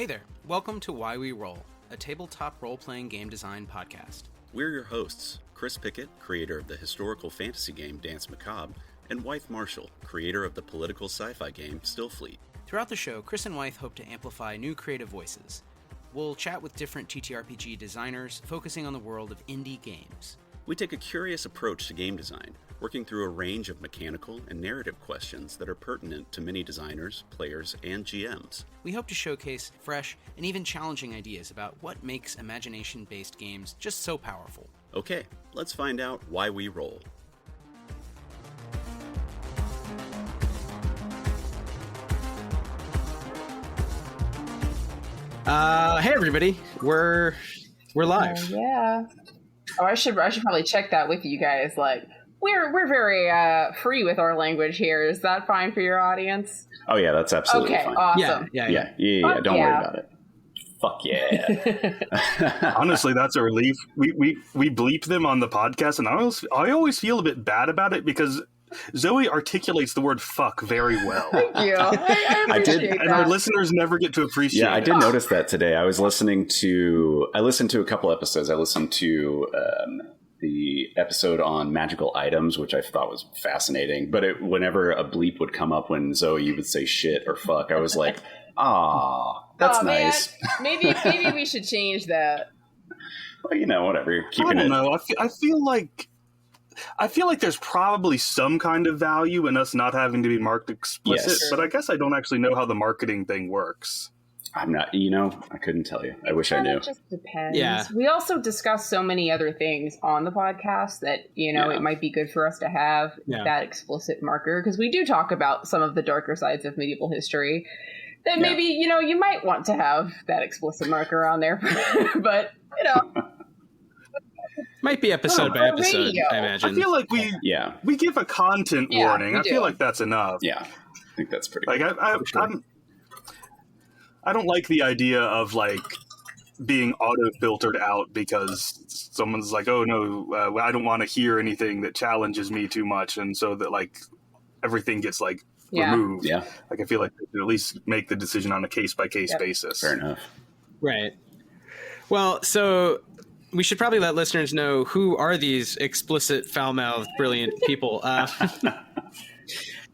Hey there, welcome to Why We Roll, a tabletop role-playing game design podcast. We're your hosts, Chris Pickett, creator of the historical fantasy game Dance Macabre, and Wythe Marshall, creator of the political sci-fi game Stillfleet. Throughout the show, Chris and Wythe hope to amplify new creative voices. We'll chat with different TTRPG designers, focusing on the world of indie games. We take a curious approach to game design, working through a range of mechanical and narrative questions that are pertinent to many designers, players, and GMs. We hope to showcase fresh and even challenging ideas about what makes imagination-based games just so powerful. Okay, let's find out why we roll. Hey everybody, we're live. Yeah. Oh, I should probably check that with you guys. Like, we're very free with our language here. Is that fine for your audience? Oh yeah, that's absolutely fine. Awesome. Yeah. Don't worry about it. Fuck yeah. Honestly, that's a relief. We bleep them on the podcast, and I always feel a bit bad about it because Zoe articulates the word fuck very well. Thank you. I appreciate that. And our listeners never get to appreciate it. Yeah, I did notice that today. I listened to a couple episodes. I listened to the episode on magical items, which I thought was fascinating. But whenever a bleep would come up when Zoe, you would say shit or fuck, I was like, that's nice. Man. Maybe we should change that. Well, whatever. You're keeping I don't know. I feel like there's probably some kind of value in us not having to be marked explicit, Yes. but I guess I don't actually know how the marketing thing works. I'm not, I couldn't tell you. I wish I knew. It just depends. Yeah. We also discuss so many other things on the podcast that, it might be good for us to have that explicit marker, because we do talk about some of the darker sides of medieval history that maybe, you might want to have that explicit marker on there. But, Might be episode by episode, radio. I imagine. I feel like we give a content warning. I feel like that's enough. Yeah, I think that's pretty Like good. I don't like the idea of being auto-filtered out because someone's like, oh no, I don't want to hear anything that challenges me too much, and so that everything gets removed. Yeah. I feel like they should at least make the decision on a case-by-case basis. Fair enough. Right. Well, so we should probably let listeners know who are these explicit, foul-mouthed, brilliant people.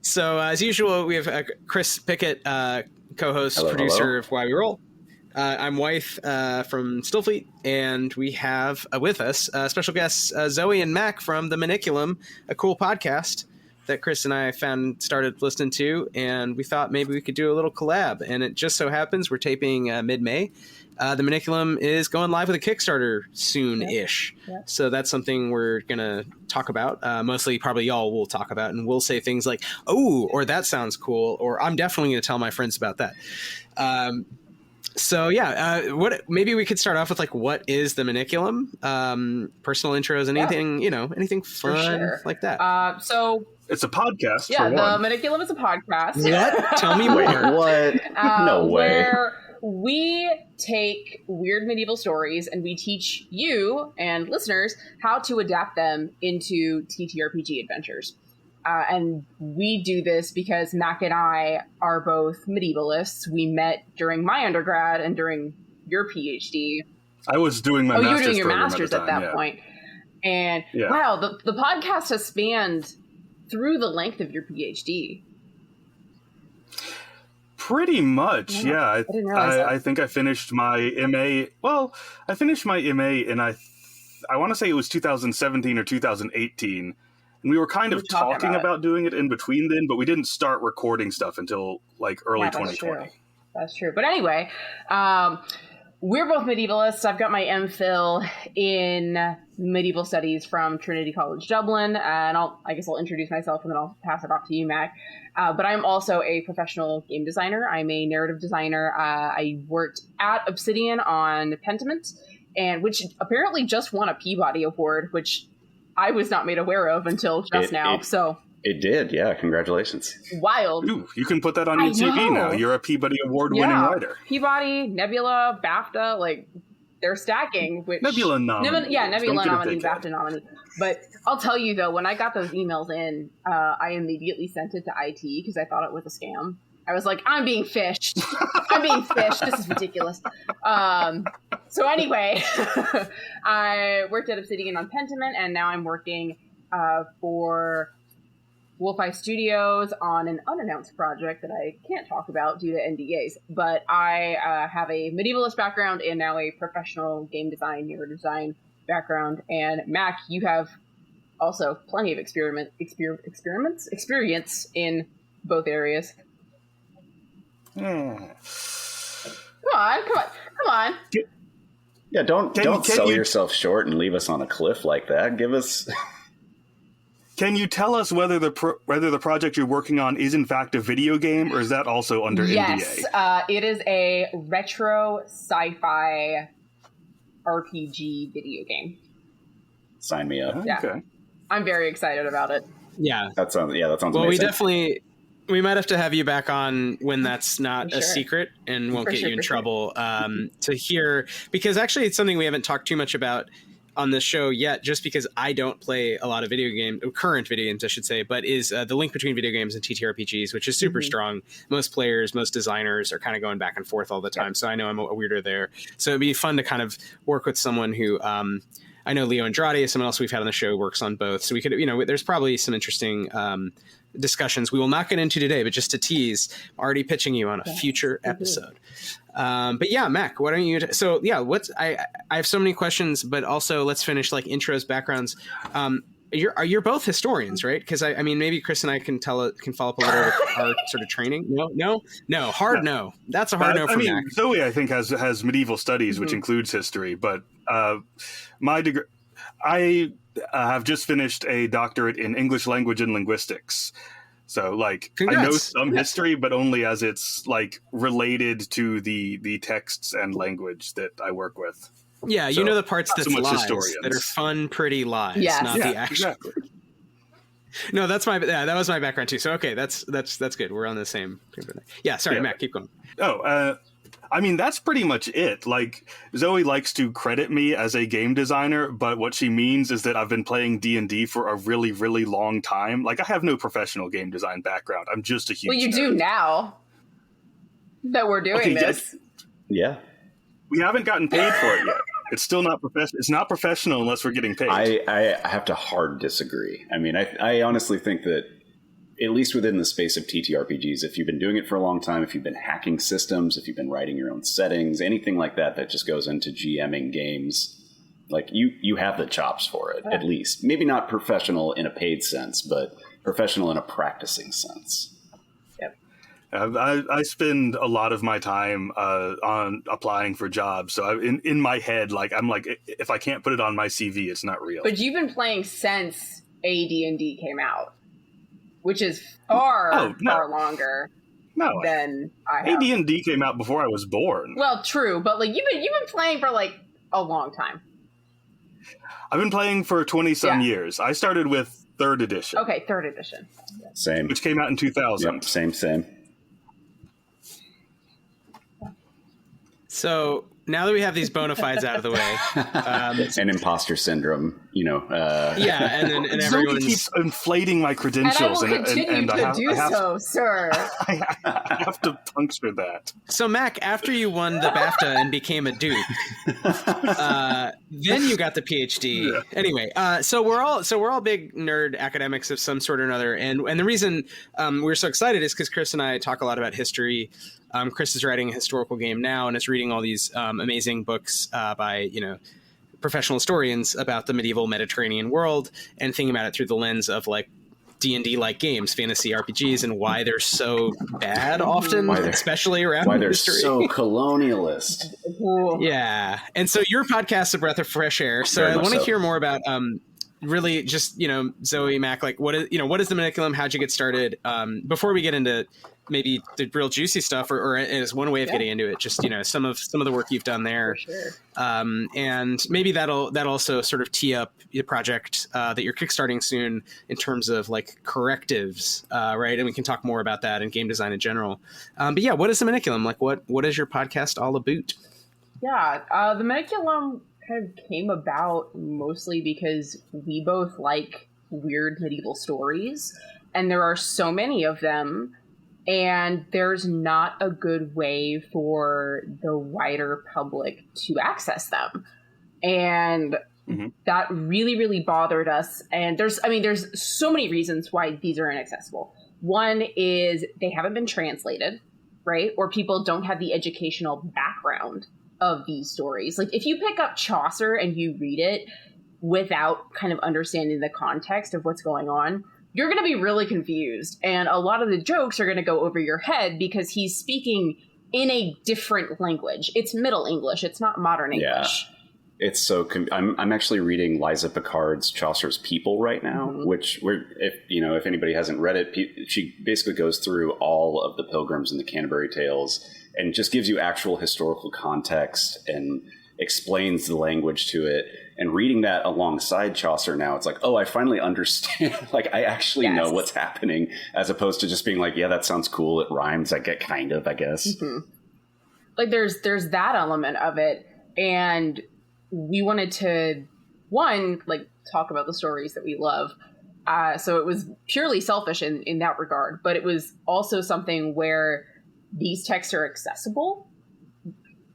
So, as usual, we have Chris Pickett, co-host, producer of Why We Roll. I'm Wythe from Stillfleet, and we have with us special guests Zoe and Mac from the Maniculum, a cool podcast that Chris and I started listening to, and we thought maybe we could do a little collab. And it just so happens we're taping mid-May. The Maniculum is going live with a Kickstarter soon-ish. Yep. So that's something we're going to talk about. Mostly probably y'all will talk about, and we'll say things like, oh, or that sounds cool, or I'm definitely going to tell my friends about that. Maybe we could start off with what is the Maniculum? Personal intros, anything, anything fun like that. So it's a podcast. Yeah, for the one. Maniculum is a podcast. What? Tell me more. What? No way. Where we take weird medieval stories and we teach you and listeners how to adapt them into TTRPG adventures. And we do this because Mac and I are both medievalists. We met during my undergrad and during your PhD. I was doing my master's. You were doing your program master's at at that point. And wow, the podcast has spanned through the length of your PhD. Pretty much, yeah. I didn't realize that. I think I finished my MA. Well, I finished my MA in I want to say it was 2017 or 2018. And we were kind of talking about doing it in between then, but we didn't start recording stuff until early 2020. That's true. But anyway, we're both medievalists. I've got my MPhil in medieval studies from Trinity College Dublin, and I guess I'll introduce myself and then I'll pass it off to you, Mac. But I'm also a professional game designer. I'm a narrative designer. I worked at Obsidian on Pentiment, which apparently just won a Peabody Award, which I was not made aware of until just now. It did, yeah. Congratulations. Wild. Ooh, you can put that on your TV now. You're a Peabody Award-winning writer. Peabody, Nebula, BAFTA, they're stacking. Nebula nominee. Nebula nominee, BAFTA nominee. But I'll tell you, though, when I got those emails in, I immediately sent it to IT because I thought it was a scam. I was like, I'm being fished. I'm being fished. This is ridiculous. So anyway, I worked at Obsidian on Pentiment, and now I'm working for Wolfeye Studios on an unannounced project that I can't talk about due to NDAs. But I have a medievalist background and now a professional game design, neurodesign background. And Mac, you have also plenty of experience in both areas. Come on. Yeah, don't sell yourself short and leave us on a cliff like that. Give us. Can you tell us whether the project you're working on is in fact a video game, or is that also under NDA? Yes, it is a retro sci-fi RPG video game. Sign me up. Yeah. Okay. I'm very excited about it. Yeah, that sounds well, amazing. we might have to have you back on when that's not a secret and won't get you in trouble to hear, because actually it's something we haven't talked too much about on the show yet, just because I don't play a lot of current video games, I should say, but is the link between video games and TTRPGs, which is super strong. Most players, most designers are kind of going back and forth all the time. So I know I'm a weirdo there. So it'd be fun to kind of work with someone who, I know Leo Andrade is someone else we've had on the show, works on both. So we could, there's probably some interesting discussions we will not get into today, but just to tease, already pitching you on a future episode. But yeah, Mac, why don't you? I have so many questions, but also let's finish like intros, backgrounds. You're both historians, right? Because I mean, maybe Chris and I can follow up a little with our sort of training. No. That's a hard no for Mac. Zoe, I think, has medieval studies, which includes history, but my degree, I have just finished a doctorate in English language and linguistics. So, like, Congrats. I know some history, but only as it's, like, related to the texts and language that I work with. Yeah, so, the parts that's so lies, that are fun, pretty lies, not the actual. Exactly. No, that was my background, too. So, okay, that's good. We're on the same. Yeah, sorry, Matt, keep going. I mean, that's pretty much it. Like, Zoe likes to credit me as a game designer, but what she means is that I've been playing D&D for a really, really long time. Like, I have no professional game design background. I'm just a huge Well, you nerd. do now that we're doing this. Yeah. We haven't gotten paid for it yet. It's still not professional. It's not professional unless we're getting paid. I have to hard disagree. I mean, I honestly think that at least within the space of TTRPGs, if you've been doing it for a long time, if you've been hacking systems, if you've been writing your own settings, anything like that just goes into GMing games, like you have the chops for it, at least. Maybe not professional in a paid sense, but professional in a practicing sense. Yep. I spend a lot of my time on applying for jobs. So in my head, like I'm like, if I can't put it on my CV, it's not real. But you've been playing since AD&D came out, which is far longer than I have. AD&D came out before I was born. Well, true, but like you've been playing for like a long time. I've been playing for 20-some years. I started with 3rd edition. Okay, 3rd edition. Same. Which came out in 2000. Yep, same. So now that we have these bona fides out of the way, and imposter syndrome, yeah, and everyone keeps inflating my credentials, and I will continue to do so, sir. I have to puncture that. So, Mac, after you won the BAFTA and became a dude, then you got the PhD. Yeah. Anyway, so we're all big nerd academics of some sort or another, and the reason we're so excited is because Chris and I talk a lot about history. Chris is writing a historical game now and is reading all these amazing books by professional historians about the medieval Mediterranean world and thinking about it through the lens of like D&D like games, fantasy RPGs, and why they're so bad often, especially around why they're history. So colonialist. Yeah, and so your podcast's a breath of fresh air. So I want to hear more about really just Zoe, Mac, like what is the Maniculum? How'd you get started? Before we get into maybe the real juicy stuff, or as one way of getting into it, just some of the work you've done there, for sure. And maybe that'll also sort of tee up the project that you're kickstarting soon in terms of like correctives, right? And we can talk more about that and game design in general. But yeah, what is the Maniculum? Like, what is your podcast all about? Yeah, the Maniculum kind of came about mostly because we both like weird medieval stories, and there are so many of them. and there's not a good way for the wider public to access them. And that really, really bothered us. And there's so many reasons why these are inaccessible. One is they haven't been translated, right? Or people don't have the educational background of these stories. Like if you pick up Chaucer and you read it without kind of understanding the context of what's going on, you're going to be really confused. And a lot of the jokes are going to go over your head because he's speaking in a different language. It's Middle English. It's not modern English. Yeah. It's so. I'm actually reading Liza Picard's Chaucer's People right now, which if anybody hasn't read it, she basically goes through all of the Pilgrims and the Canterbury Tales and just gives you actual historical context and explains the language to it. And reading that alongside Chaucer now, it's like, oh, I finally understand. Like I actually know what's happening, as opposed to just being like, yeah, that sounds cool. It rhymes. I guess. Like there's that element of it, and we wanted to, talk about the stories that we love. So it was purely selfish in that regard, but it was also something where these texts are accessible,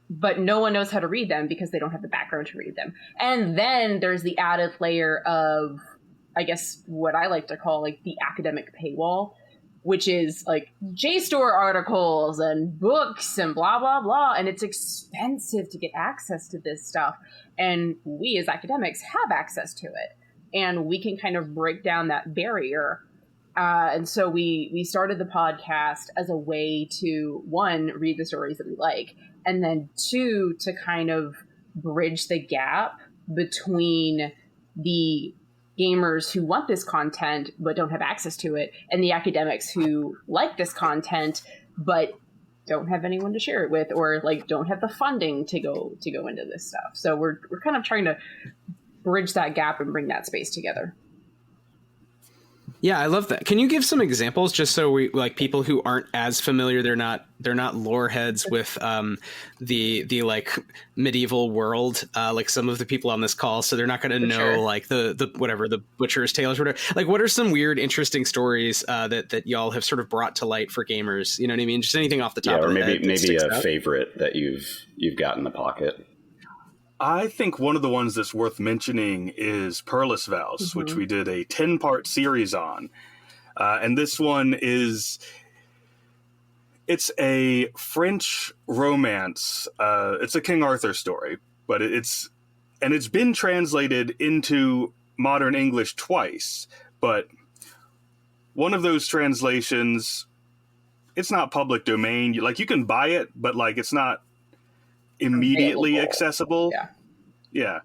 but no one knows how to read them because they don't have the background to read them. And then there's the added layer of, I guess, what I like to call like the academic paywall, which is like JSTOR articles and books and blah, blah, blah. And it's expensive to get access to this stuff. And we as academics have access to it. And we can kind of break down that barrier. And so we started the podcast as a way to, one, read the stories that we like, and then two, to kind of bridge the gap between the gamers who want this content but don't have access to it, and the academics who like this content but don't have anyone to share it with, or like don't have the funding to go into this stuff. So we're kind of trying to bridge that gap and bring that space together. Yeah, I love that. Can you give some examples, just so we like people who aren't as familiar? They're not lore heads with the like medieval world, like some of the people on this call, so they're not going to know like the whatever, the Butcher's Tales or whatever. Like, what are some weird, interesting stories that y'all have sort of brought to light for gamers? You know what I mean? Just anything off the top of the head. Or maybe a favorite that you've got in the pocket. I think one of the ones that's worth mentioning is Perlis Vows, which we did a 10-part series on. And this one it's a French romance. It's a King Arthur story, but it's been translated into modern English twice. But one of those translations, it's not public domain. You can buy it, but like it's not immediately accessible. Yeah.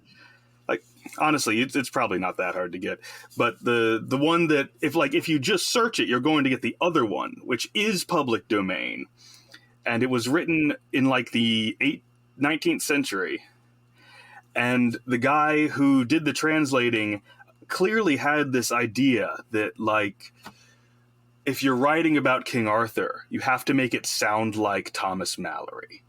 Like honestly, it's probably not that hard to get. But the one that if you just search it, you're going to get the other one, which is public domain, and it was written in like the 19th century. And the guy who did the translating clearly had this idea that like, if you're writing about King Arthur, you have to make it sound like Thomas Malory.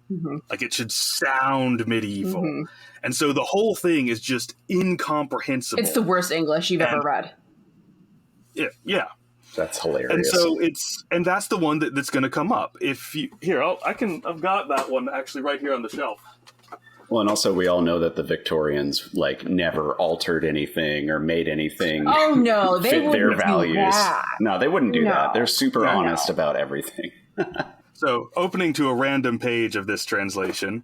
Like it should sound medieval. And so the whole thing is just incomprehensible. It's the worst English you've ever read. Yeah. That's hilarious. And so that's the one that's going to come up. If you I've got that one actually right here on the shelf. Well, and also we all know that the Victorians like never altered anything or made anything. Oh no, they fit wouldn't their do values. that. No, they wouldn't do that. They're super honest about everything. So, opening to a random page of this translation.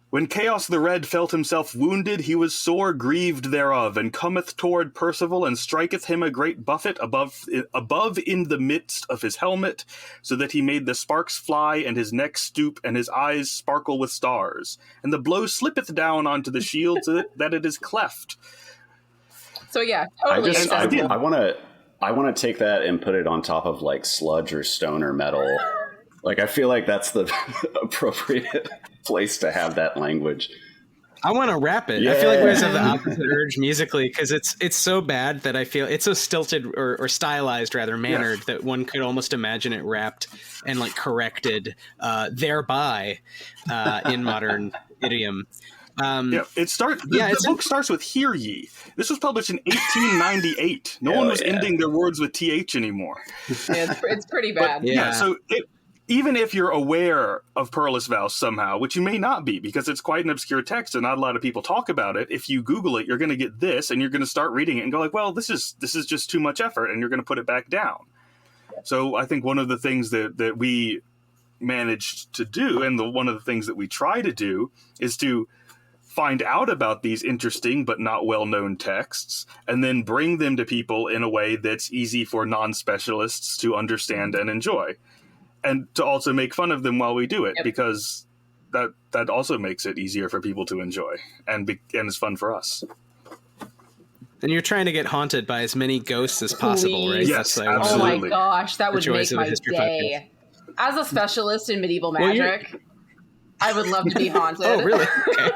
When Chaos the Red felt himself wounded, he was sore grieved thereof, and cometh toward Percival, and striketh him a great buffet above in the midst of his helmet, so that he made the sparks fly, and his neck stoop, and his eyes sparkle with stars. And the blow slippeth down onto the shield, so that it is cleft. So yeah, totally. I want to take that and put it on top of like sludge or stone or metal. Like, I feel like that's the appropriate place to have that language. I want to rap it. Yeah. I feel like we guys have the opposite urge musically, because it's so bad that I feel it's so stilted or stylized, rather, mannered, that one could almost imagine it rapped and like corrected thereby in modern idiom. The book starts with "Hear ye." This was published in 1898. No one was ending their words with "th" anymore. It's pretty bad. So even if you're aware of Perlis Vows somehow, which you may not be because it's quite an obscure text and not a lot of people talk about it, if you Google it, you're going to get this, and you're going to start reading it and go like, well, this is just too much effort, and you're going to put it back down. So I think one of the things that we managed to do, and one of the things that we try to do, is to find out about these interesting but not well-known texts and then bring them to people in a way that's easy for non-specialists to understand and enjoy. And to also make fun of them while we do it, because that also makes it easier for people to enjoy, and it's fun for us. And you're trying to get haunted by as many ghosts as possible, right? Yes, absolutely. Oh my gosh, that would make my day. Podcast. As a specialist in medieval magic, I would love to be haunted. Oh, really? Okay.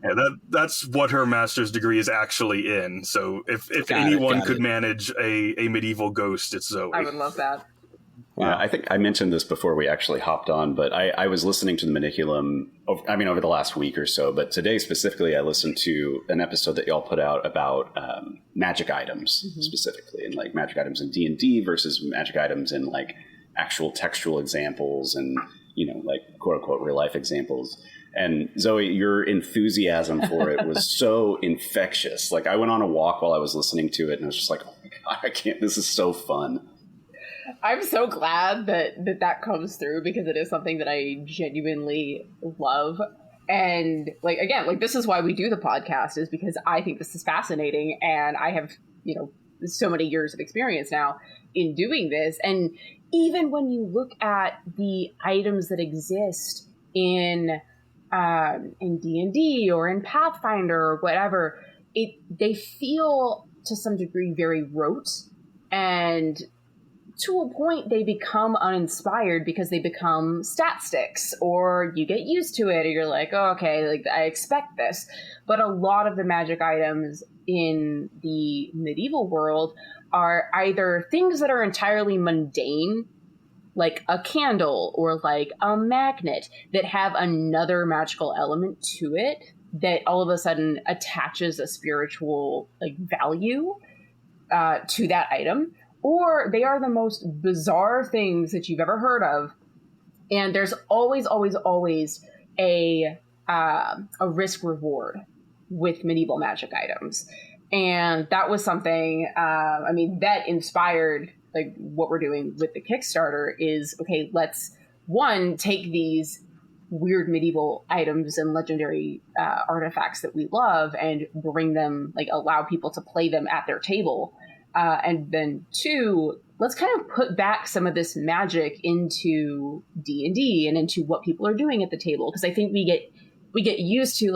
Yeah, that's what her master's degree is actually in. So if anyone could manage a medieval ghost, it's Zoe. I would love that. Wow. Yeah, I think I mentioned this before we actually hopped on, but I was listening to the Maniculum, over the last week or so, but today specifically I listened to an episode that y'all put out about magic items specifically, and like magic items in D&D versus magic items in like actual textual examples and, like quote unquote real life examples. And Zoe, your enthusiasm for it was so infectious. Like I went on a walk while I was listening to it and I was just like, oh my God, I can't, this is so fun. I'm so glad that comes through, because it is something that I genuinely love. And this is why we do the podcast, is because I think this is fascinating. And I have, so many years of experience now in doing this. And even when you look at the items that exist in D&D or in Pathfinder or whatever, they feel to some degree very rote, and to a point they become uninspired because they become stat sticks, or you get used to it, or you're like, oh, okay, like I expect this. But a lot of the magic items in the medieval world are either things that are entirely mundane, like a candle or like a magnet, that have another magical element to it that all of a sudden attaches a spiritual value to that item. Or they are the most bizarre things that you've ever heard of. And there's always, always, always a risk reward with medieval magic items. And that was something, that inspired what we're doing with the Kickstarter is, okay, let's take these weird medieval items and legendary artifacts that we love and bring them, allow people to play them at their table. And then 2, let's kind of put back some of this magic into D&D and into what people are doing at the table. Because I think we get used to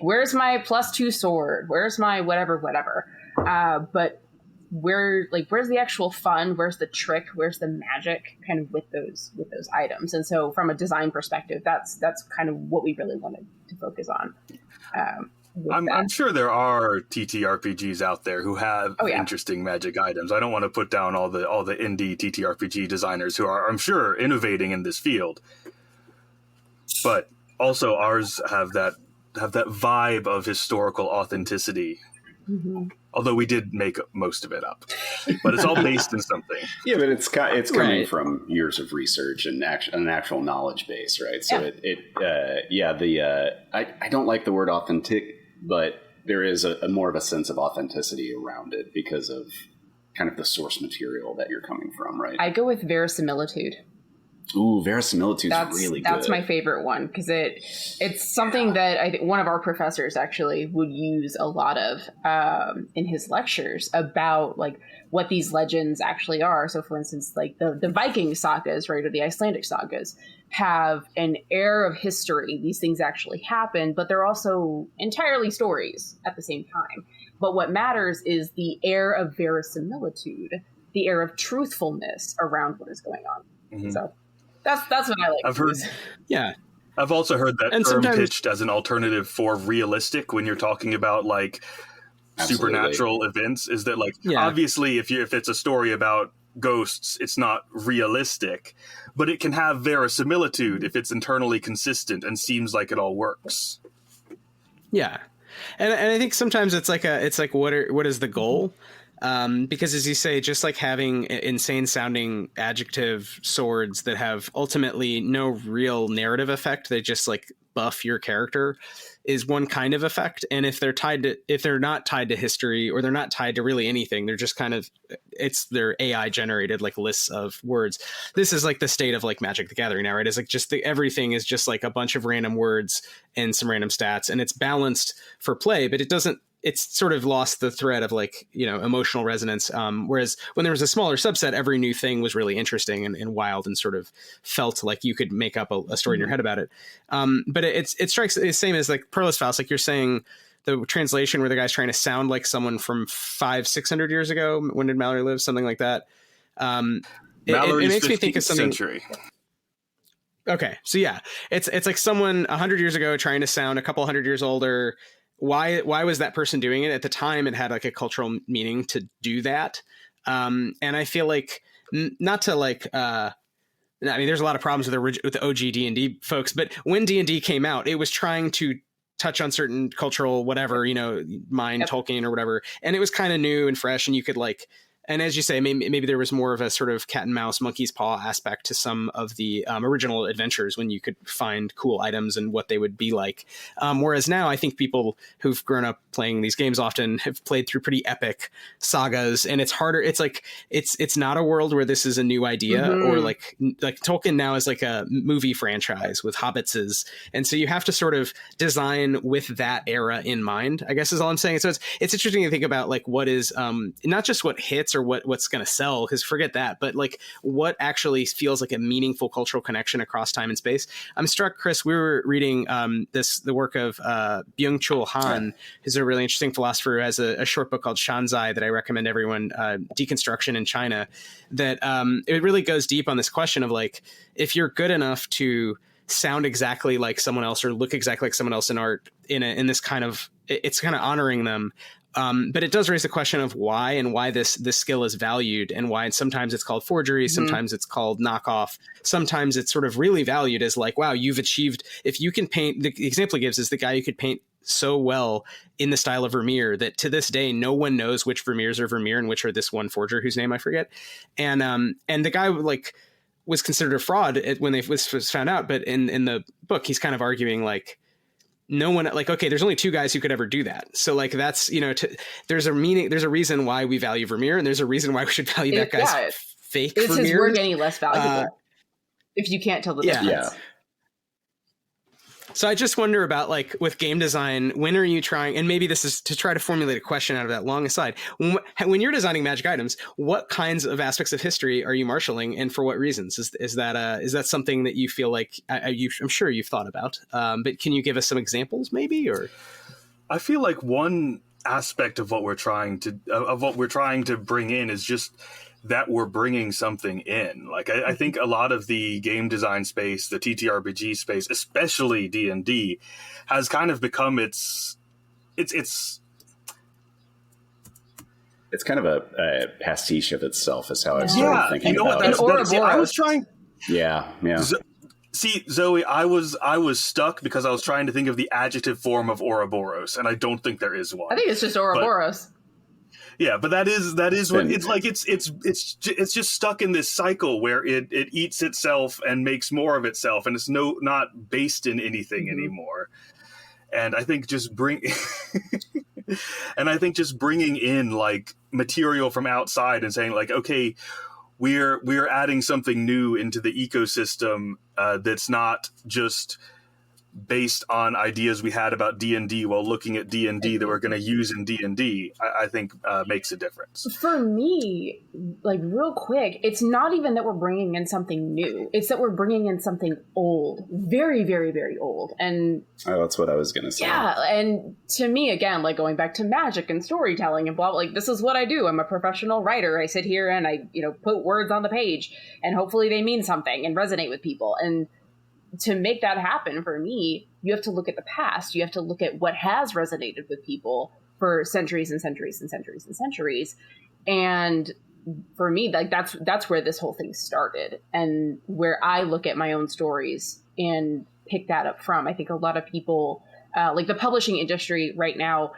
where's my +2 sword? Where's my whatever. But where's the actual fun? Where's the trick? Where's the magic kind of with those items? And so from a design perspective, that's kind of what we really wanted to focus on. I'm sure there are TTRPGs out there who have interesting magic items. I don't want to put down all the indie TTRPG designers who are, I'm sure, innovating in this field. But also ours have that vibe of historical authenticity. Mm-hmm. Although we did make most of it up, but it's all based in something. Yeah, but it's coming from years of research and an actual knowledge base, right? So I don't like the word authentic, but there is a more of a sense of authenticity around it because of kind of the source material that you're coming from, right? I go with verisimilitude. Ooh, verisimilitude is really good. That's my favorite one because it's something that I think one of our professors actually would use a lot of in his lectures about what these legends actually are. So, for instance, the Viking sagas, right, or the Icelandic sagas, have an air of history. These things actually happen, but they're also entirely stories at the same time. But what matters is the air of verisimilitude, the air of truthfulness around what is going on. Mm-hmm. So. That's what I like. I've heard. Yeah. I've also heard that term pitched as an alternative for realistic when you're talking about supernatural events. Is that obviously if it's a story about ghosts, it's not realistic, but it can have verisimilitude if it's internally consistent and seems like it all works. Yeah. And I think sometimes it's like what is the goal? Because as you say, just like having insane sounding adjective swords that have ultimately no real narrative effect, they just like buff your character, is one kind of effect. And if they're not tied to history, or they're not tied to really anything, they're just kind of, they're AI generated like lists of words. This is like the state of like Magic the Gathering now, right? It's like just everything is just like a bunch of random words and some random stats, and it's balanced for play, but it's sort of lost the thread of like, emotional resonance. Whereas when there was a smaller subset, every new thing was really interesting and wild, and sort of felt like you could make up a story in your head about it. But it strikes the same as like Perlis Faust, like you're saying, the translation where the guy's trying to sound like someone from 500-600 years ago. When did Mallory live? Something like that. It makes me think of something. Century. Okay. So yeah, it's like someone 100 years ago trying to sound a couple 100 years older. Why was that person doing it? At the time, it had like a cultural meaning to do that. And I feel like not to like, I mean, there's a lot of problems with the OG D&D folks, but when D&D came out, it was trying to touch on certain cultural, whatever, Tolkien or whatever. And it was kind of new and fresh, and you could like, and as you say, maybe there was more of a sort of cat and mouse, monkey's paw aspect to some of the original adventures, when you could find cool items and what they would be like. Whereas now, I think people who've grown up playing these games often have played through pretty epic sagas, and it's harder. It's like it's not a world where this is a new idea, or like Tolkien now is like a movie franchise with hobbitses, and so you have to sort of design with that era in mind, I guess is all I'm saying. So it's interesting to think about like what is not just what hits or what's going to sell, because forget that, but like what actually feels like a meaningful cultural connection across time and space. I'm struck, Chris, we were reading the work of Byung-Chul Han, who's a really interesting philosopher who has a short book called Shanzai that I recommend everyone, Deconstruction in China, that it really goes deep on this question of like, if you're good enough to sound exactly like someone else or look exactly like someone else in art, in this kind of, it's kind of honoring them. But it does raise the question of why this skill is valued, and why sometimes it's called forgery, sometimes it's called knockoff, sometimes it's sort of really valued as like, wow, you've achieved, if you can paint, the example he gives is the guy who could paint so well in the style of Vermeer that to this day, no one knows which Vermeers are Vermeer and which are this one forger whose name I forget. And the guy like was considered a fraud when they was found out. But in the book, he's kind of arguing like, no one, like, okay, there's only two guys who could ever do that. So like, that's, there's a reason why we value Vermeer, and there's a reason why we should value that guy's fake Vermeer. Is his work any less valuable if you can't tell the difference? Yeah. So I just wonder about like with game design, when are you trying, and maybe this is to try to formulate a question out of that long aside. When you're designing magic items, what kinds of aspects of history are you marshaling, and for what reasons? Is that something that you feel like I'm sure you've thought about, but can you give us some examples maybe? Or I feel like one aspect of what we're trying to bring in is just that we're bringing something in. Like I think a lot of the game design space, the TTRPG space, especially D&D, has kind of become it's kind of a pastiche of itself, is how I started thinking about it. See, I was trying. Yeah. See, Zoe, I was stuck because I was trying to think of the adjective form of Ouroboros, and I don't think there is one. I think it's just Ouroboros. Yeah, but that is what it's like. It's just stuck in this cycle where it eats itself and makes more of itself, and it's not based in anything anymore. And I think just bringing in like material from outside and saying like, okay, we're adding something new into the ecosystem that's not just based on ideas we had about D&D while looking at D&D that we're going to use in D&D, I think makes a difference. For me, like real quick, it's not even that we're bringing in something new. It's that we're bringing in something old, very, very, very old. And that's what I was going to say. Yeah. And to me, again, like going back to magic and storytelling and blah, blah, like this is what I do. I'm a professional writer. I sit here and I, put words on the page, and hopefully they mean something and resonate with people. And to make that happen for me, you have to look at the past. You have to look at what has resonated with people for centuries and centuries and centuries and centuries. And for me, like that's where this whole thing started, and where I look at my own stories and pick that up from. I think a lot of people like the publishing industry right now,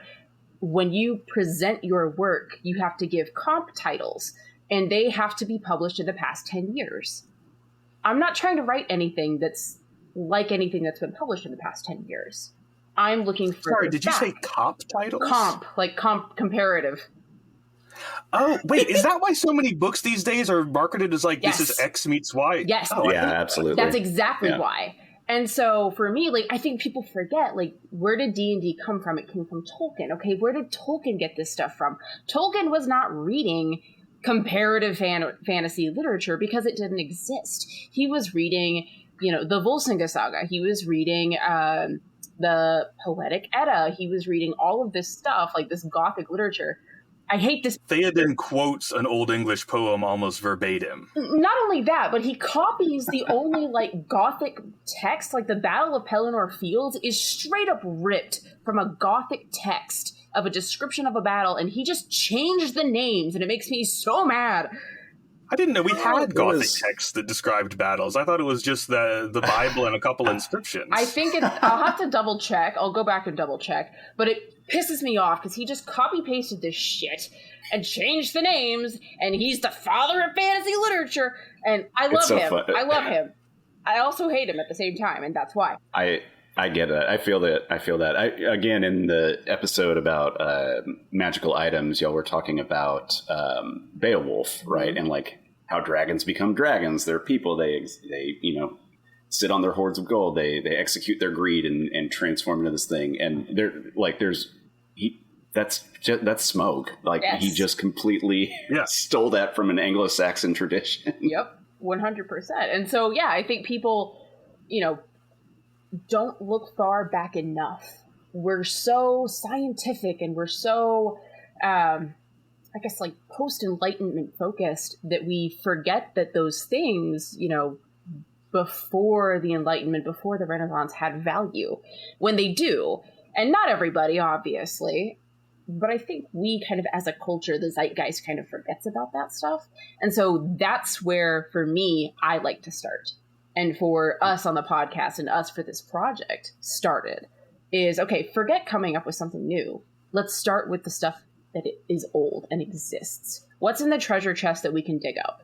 when you present your work, you have to give comp titles, and they have to be published in the past 10 years. I'm not trying to write anything that's like anything that's been published in the past 10 years. I'm looking for... Sorry, did you say comp titles? Comparative. Oh, wait, is that why so many books these days are marketed as like, Yes. this is X meets Y? Yes. Oh, Yeah, absolutely. That's exactly why. And so for me, like, I think people forget, like, where did D&D come from? It came from Tolkien. Okay, where did Tolkien get this stuff from? Tolkien was not reading comparative fantasy literature because it didn't exist. He was reading, the Volsunga Saga. He was reading the Poetic Edda. He was reading all of this stuff, like this Gothic literature. I hate this. Theoden quotes an Old English poem almost verbatim. Not only that, but he copies the only like Gothic text, like the Battle of Pelennor Fields is straight up ripped from a Gothic text of a description of a battle, and he just changed the names, and it makes me so mad. I didn't know we had Gothic texts that described battles. I thought it was just the Bible and a couple inscriptions. I think I'll have to double check. I'll go back and double check. But it pisses me off because he just copy-pasted this shit and changed the names, and he's the father of fantasy literature. And I love him. I love him. I also hate him at the same time, and that's why. I get it. I feel that. Again, in the episode about magical items, y'all were talking about Beowulf, right? Mm-hmm. And like how dragons become dragons. They're people. They sit on their hoards of gold. They execute their greed and transform into this thing. And they're like, that's Smough. Like he just completely stole that from an Anglo-Saxon tradition. Yep, 100%. And so I think people, don't look far back enough. We're so scientific and we're so, I guess, like post-Enlightenment focused that we forget that those things, before the Enlightenment, before the Renaissance had value when they do. And not everybody, obviously, but I think we kind of, as a culture, the zeitgeist kind of forgets about that stuff. And so that's where, for me, I like to start. And for us on the podcast and us for this project started is, okay, forget coming up with something new. Let's start with the stuff that is old and exists. What's in the treasure chest that we can dig up?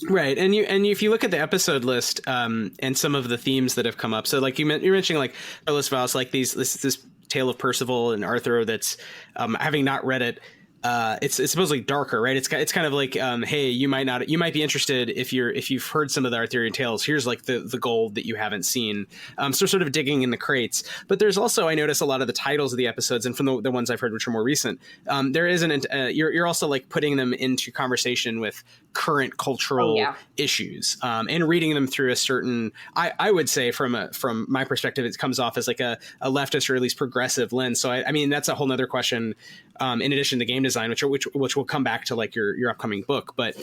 Right. And if you look at the episode list and some of the themes that have come up, so like you're mentioning like Carlos Vaz, like this tale of Percival and Arthur that's having not read it. It's supposedly darker, right? It's kind of like, hey, you might be interested if you've heard some of the Arthurian tales. Here's like the gold that you haven't seen. So sort of digging in the crates. But there's also, I notice a lot of the titles of the episodes, and from the ones I've heard, which are more recent, there isn't. You're also like putting them into conversation with current cultural issues, and reading them through a certain. I would say from my perspective, it comes off as like a leftist or at least progressive lens. So I mean that's a whole nother question. In addition to game design, which will come back to like your upcoming book, but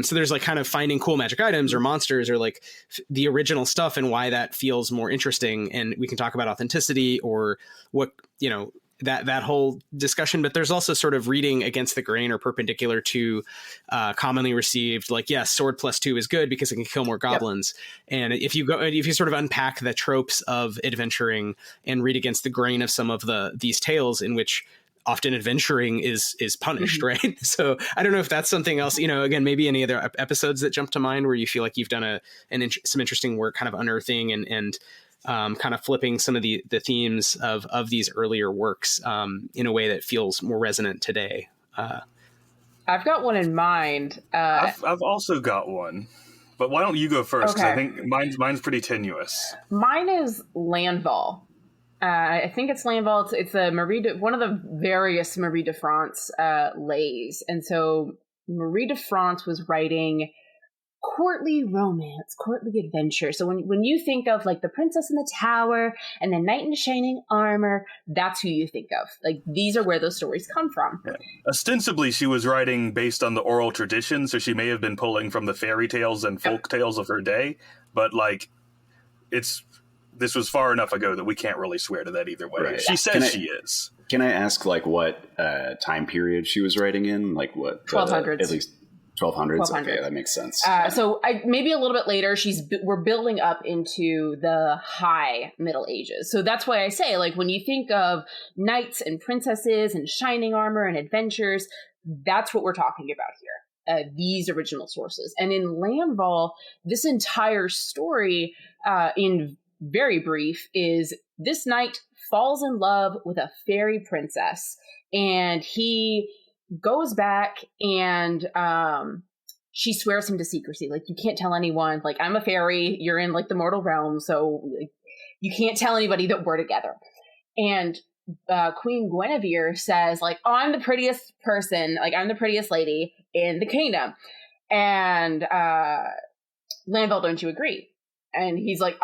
so there's like kind of finding cool magic items or monsters or like the original stuff and why that feels more interesting, and we can talk about authenticity or what that whole discussion. But there's also sort of reading against the grain or perpendicular to commonly received, like yes, sword +2 is good because it can kill more goblins. And if you sort of unpack the tropes of adventuring and read against the grain of some of these tales in which often adventuring is punished, right? So I don't know if that's something else, again, maybe any other episodes that jump to mind where you feel like you've done some interesting work kind of unearthing and kind of flipping some of the themes of these earlier works in a way that feels more resonant today. I've got one in mind. I've also got one, but why don't you go first? Okay. I think mine's pretty tenuous. Mine is Landval. I think it's Landval. It's one of the various Marie de France lays. And so Marie de France was writing courtly romance, courtly adventure. So when you think of like the Princess in the Tower and the Knight in Shining Armor, that's who you think of. Like these are where those stories come from. Yeah. Ostensibly, she was writing based on the oral tradition, so she may have been pulling from the fairy tales and folk tales of her day. But like, this was far enough ago that we can't really swear to that either way. Right. She says she is. Can I ask like what time period she was writing in? Like what? 1200s. At least 1200s. Okay, that makes sense. So maybe a little bit later, we're building up into the high Middle Ages. So that's why I say, like, when you think of knights and princesses and shining armor and adventures, that's what we're talking about here. These original sources. And in Landval, this entire story, in very brief, is this knight falls in love with a fairy princess, and he goes back and she swears him to secrecy. Like, you can't tell anyone, like, I'm a fairy, you're in, like, the mortal realm, so like, you can't tell anybody that we're together. And Queen Guinevere says, like, oh, I'm the prettiest person, like, I'm the prettiest lady in the kingdom. And Landval, don't you agree? And he's like,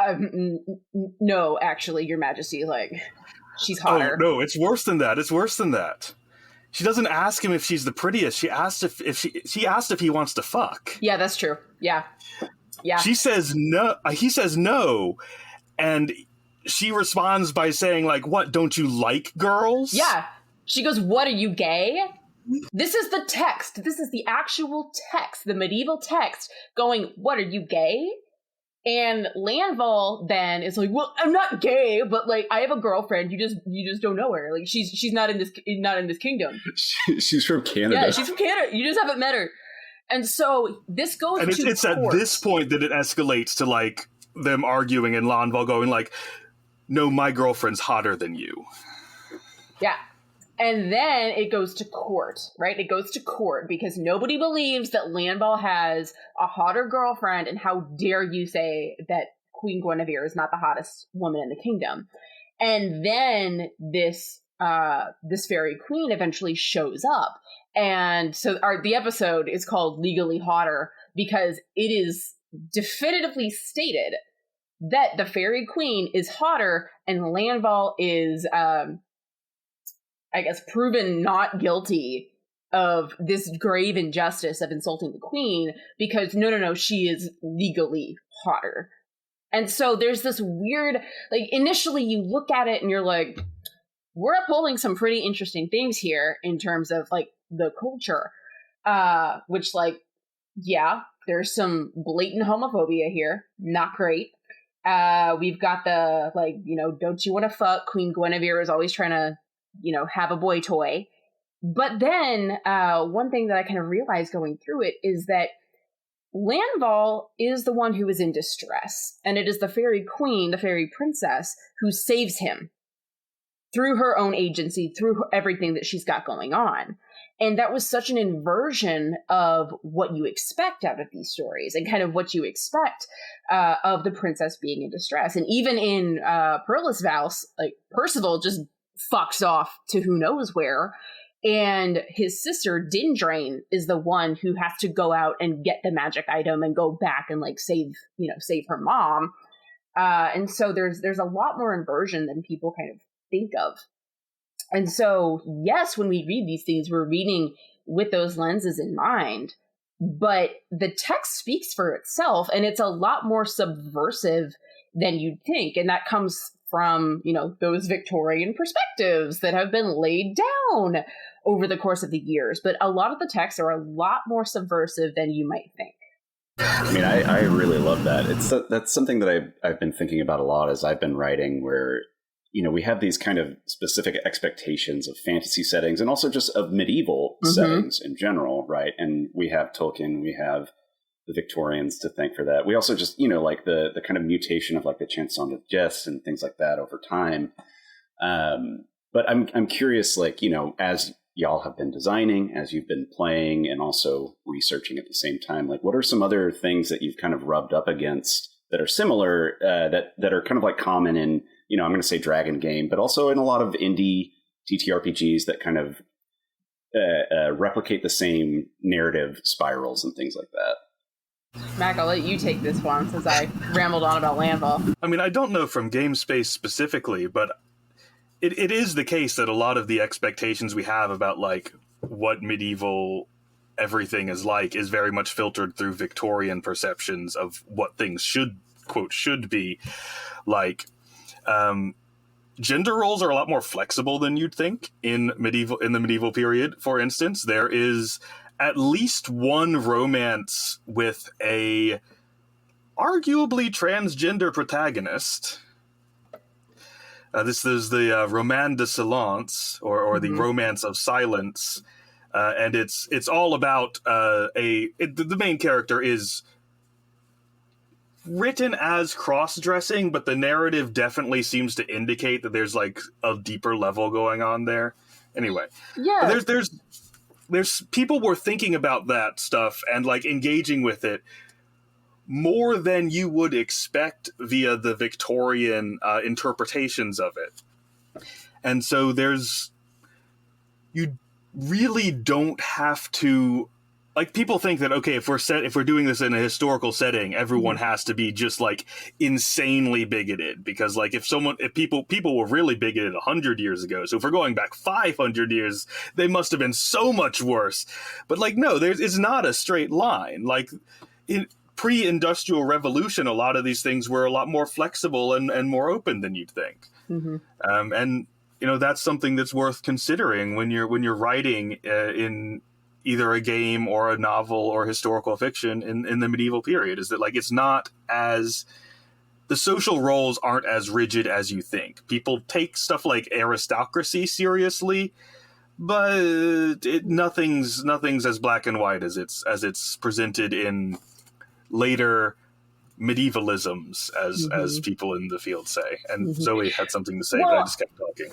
no, actually, your majesty, like, she's hotter. Oh, no, it's worse than that. It's worse than that. She doesn't ask him if she's the prettiest. She asked she asked if he wants to fuck. Yeah, that's true. Yeah. She says no. He says no, and she responds by saying, like, "What? Don't you like girls?" Yeah. She goes, "What, are you gay?" This is the text. This is the actual text, the medieval text, going, "What, are you gay?" And Landval then is like, well, I'm not gay, but like I have a girlfriend. You just don't know her. Like she's not in this kingdom. She's from Canada. Yeah, she's from Canada. You just haven't met her. And so this goes. And it's at this point that it escalates to like them arguing and Landval going like, "No, my girlfriend's hotter than you." Yeah. And then it goes to court, right? It goes to court because nobody believes that Landval has a hotter girlfriend, and how dare you say that Queen Guinevere is not the hottest woman in the kingdom. And then this fairy queen eventually shows up. And so the episode is called Legally Hotter because it is definitively stated that the fairy queen is hotter and Landval is... I guess, proven not guilty of this grave injustice of insulting the queen because no, she is legally hotter. And so there's this weird, like, initially you look at it and you're like, we're upholding some pretty interesting things here in terms of, like, the culture, which, like, yeah, there's some blatant homophobia here. Not great. We've got the, like, don't you want to fuck? Queen Guinevere is always trying to, have a boy toy. But then one thing that I kind of realized going through it is that Landval is the one who is in distress. And it is the fairy queen, the fairy princess, who saves him through her own agency, through everything that she's got going on. And that was such an inversion of what you expect out of these stories and kind of what you expect of the princess being in distress. And even in Perilous Vows, like, Percival just fucks off to who knows where, and his sister Dindrain is the one who has to go out and get the magic item and go back and, like, save her mom. And so there's a lot more inversion than people kind of think of. And so, yes, when we read these things, we're reading with those lenses in mind, but the text speaks for itself, and it's a lot more subversive than you'd think. And that comes from, those Victorian perspectives that have been laid down over the course of the years. But a lot of the texts are a lot more subversive than you might think. I mean, I really love that. That's something that I've been thinking about a lot as I've been writing, where, we have these kind of specific expectations of fantasy settings and also just of medieval settings in general, right? And we have Tolkien, we have the Victorians to thank for that. We also just, like the kind of mutation of, like, the Chanson de Geste and things like that over time. But I'm curious, like, as y'all have been designing, as you've been playing and also researching at the same time, like, what are some other things that you've kind of rubbed up against that are similar, that are kind of like common in, I'm going to say Dragon Game, but also in a lot of indie TTRPGs that kind of replicate the same narrative spirals and things like that? Mac, I'll let you take this one since I rambled on about Landval. I mean, I don't know from Game Space specifically, but it is the case that a lot of the expectations we have about, like, what medieval everything is like is very much filtered through Victorian perceptions of what things should be. Like, gender roles are a lot more flexible than you'd think in the medieval period. For instance, there is at least one romance with a arguably transgender protagonist. This is the roman de silence, or the romance of silence, and it's all about the main character is written as cross-dressing, but the narrative definitely seems to indicate that there's like a deeper level going on there. Anyway, Yeah. There's people were thinking about that stuff and like engaging with it more than you would expect via the Victorian interpretations of it. And so you really don't have to, like, people think that, okay, if we're doing this in a historical setting, everyone has to be just like insanely bigoted, because like if people were really bigoted 100 years ago, so if we're going back 500 years, they must have been so much worse. But like, no, it's not a straight line. Like in pre-industrial revolution, a lot of these things were a lot more flexible and more open than you'd think. And you know, that's something that's worth considering when you're writing in either a game or a novel or historical fiction in the medieval period, is that like it's not as, the social roles aren't as rigid as you think. People take stuff like aristocracy seriously, but nothing's as black and white as it's presented in later medievalisms, as people in the field say. And Zoe had something to say, but I just kept talking.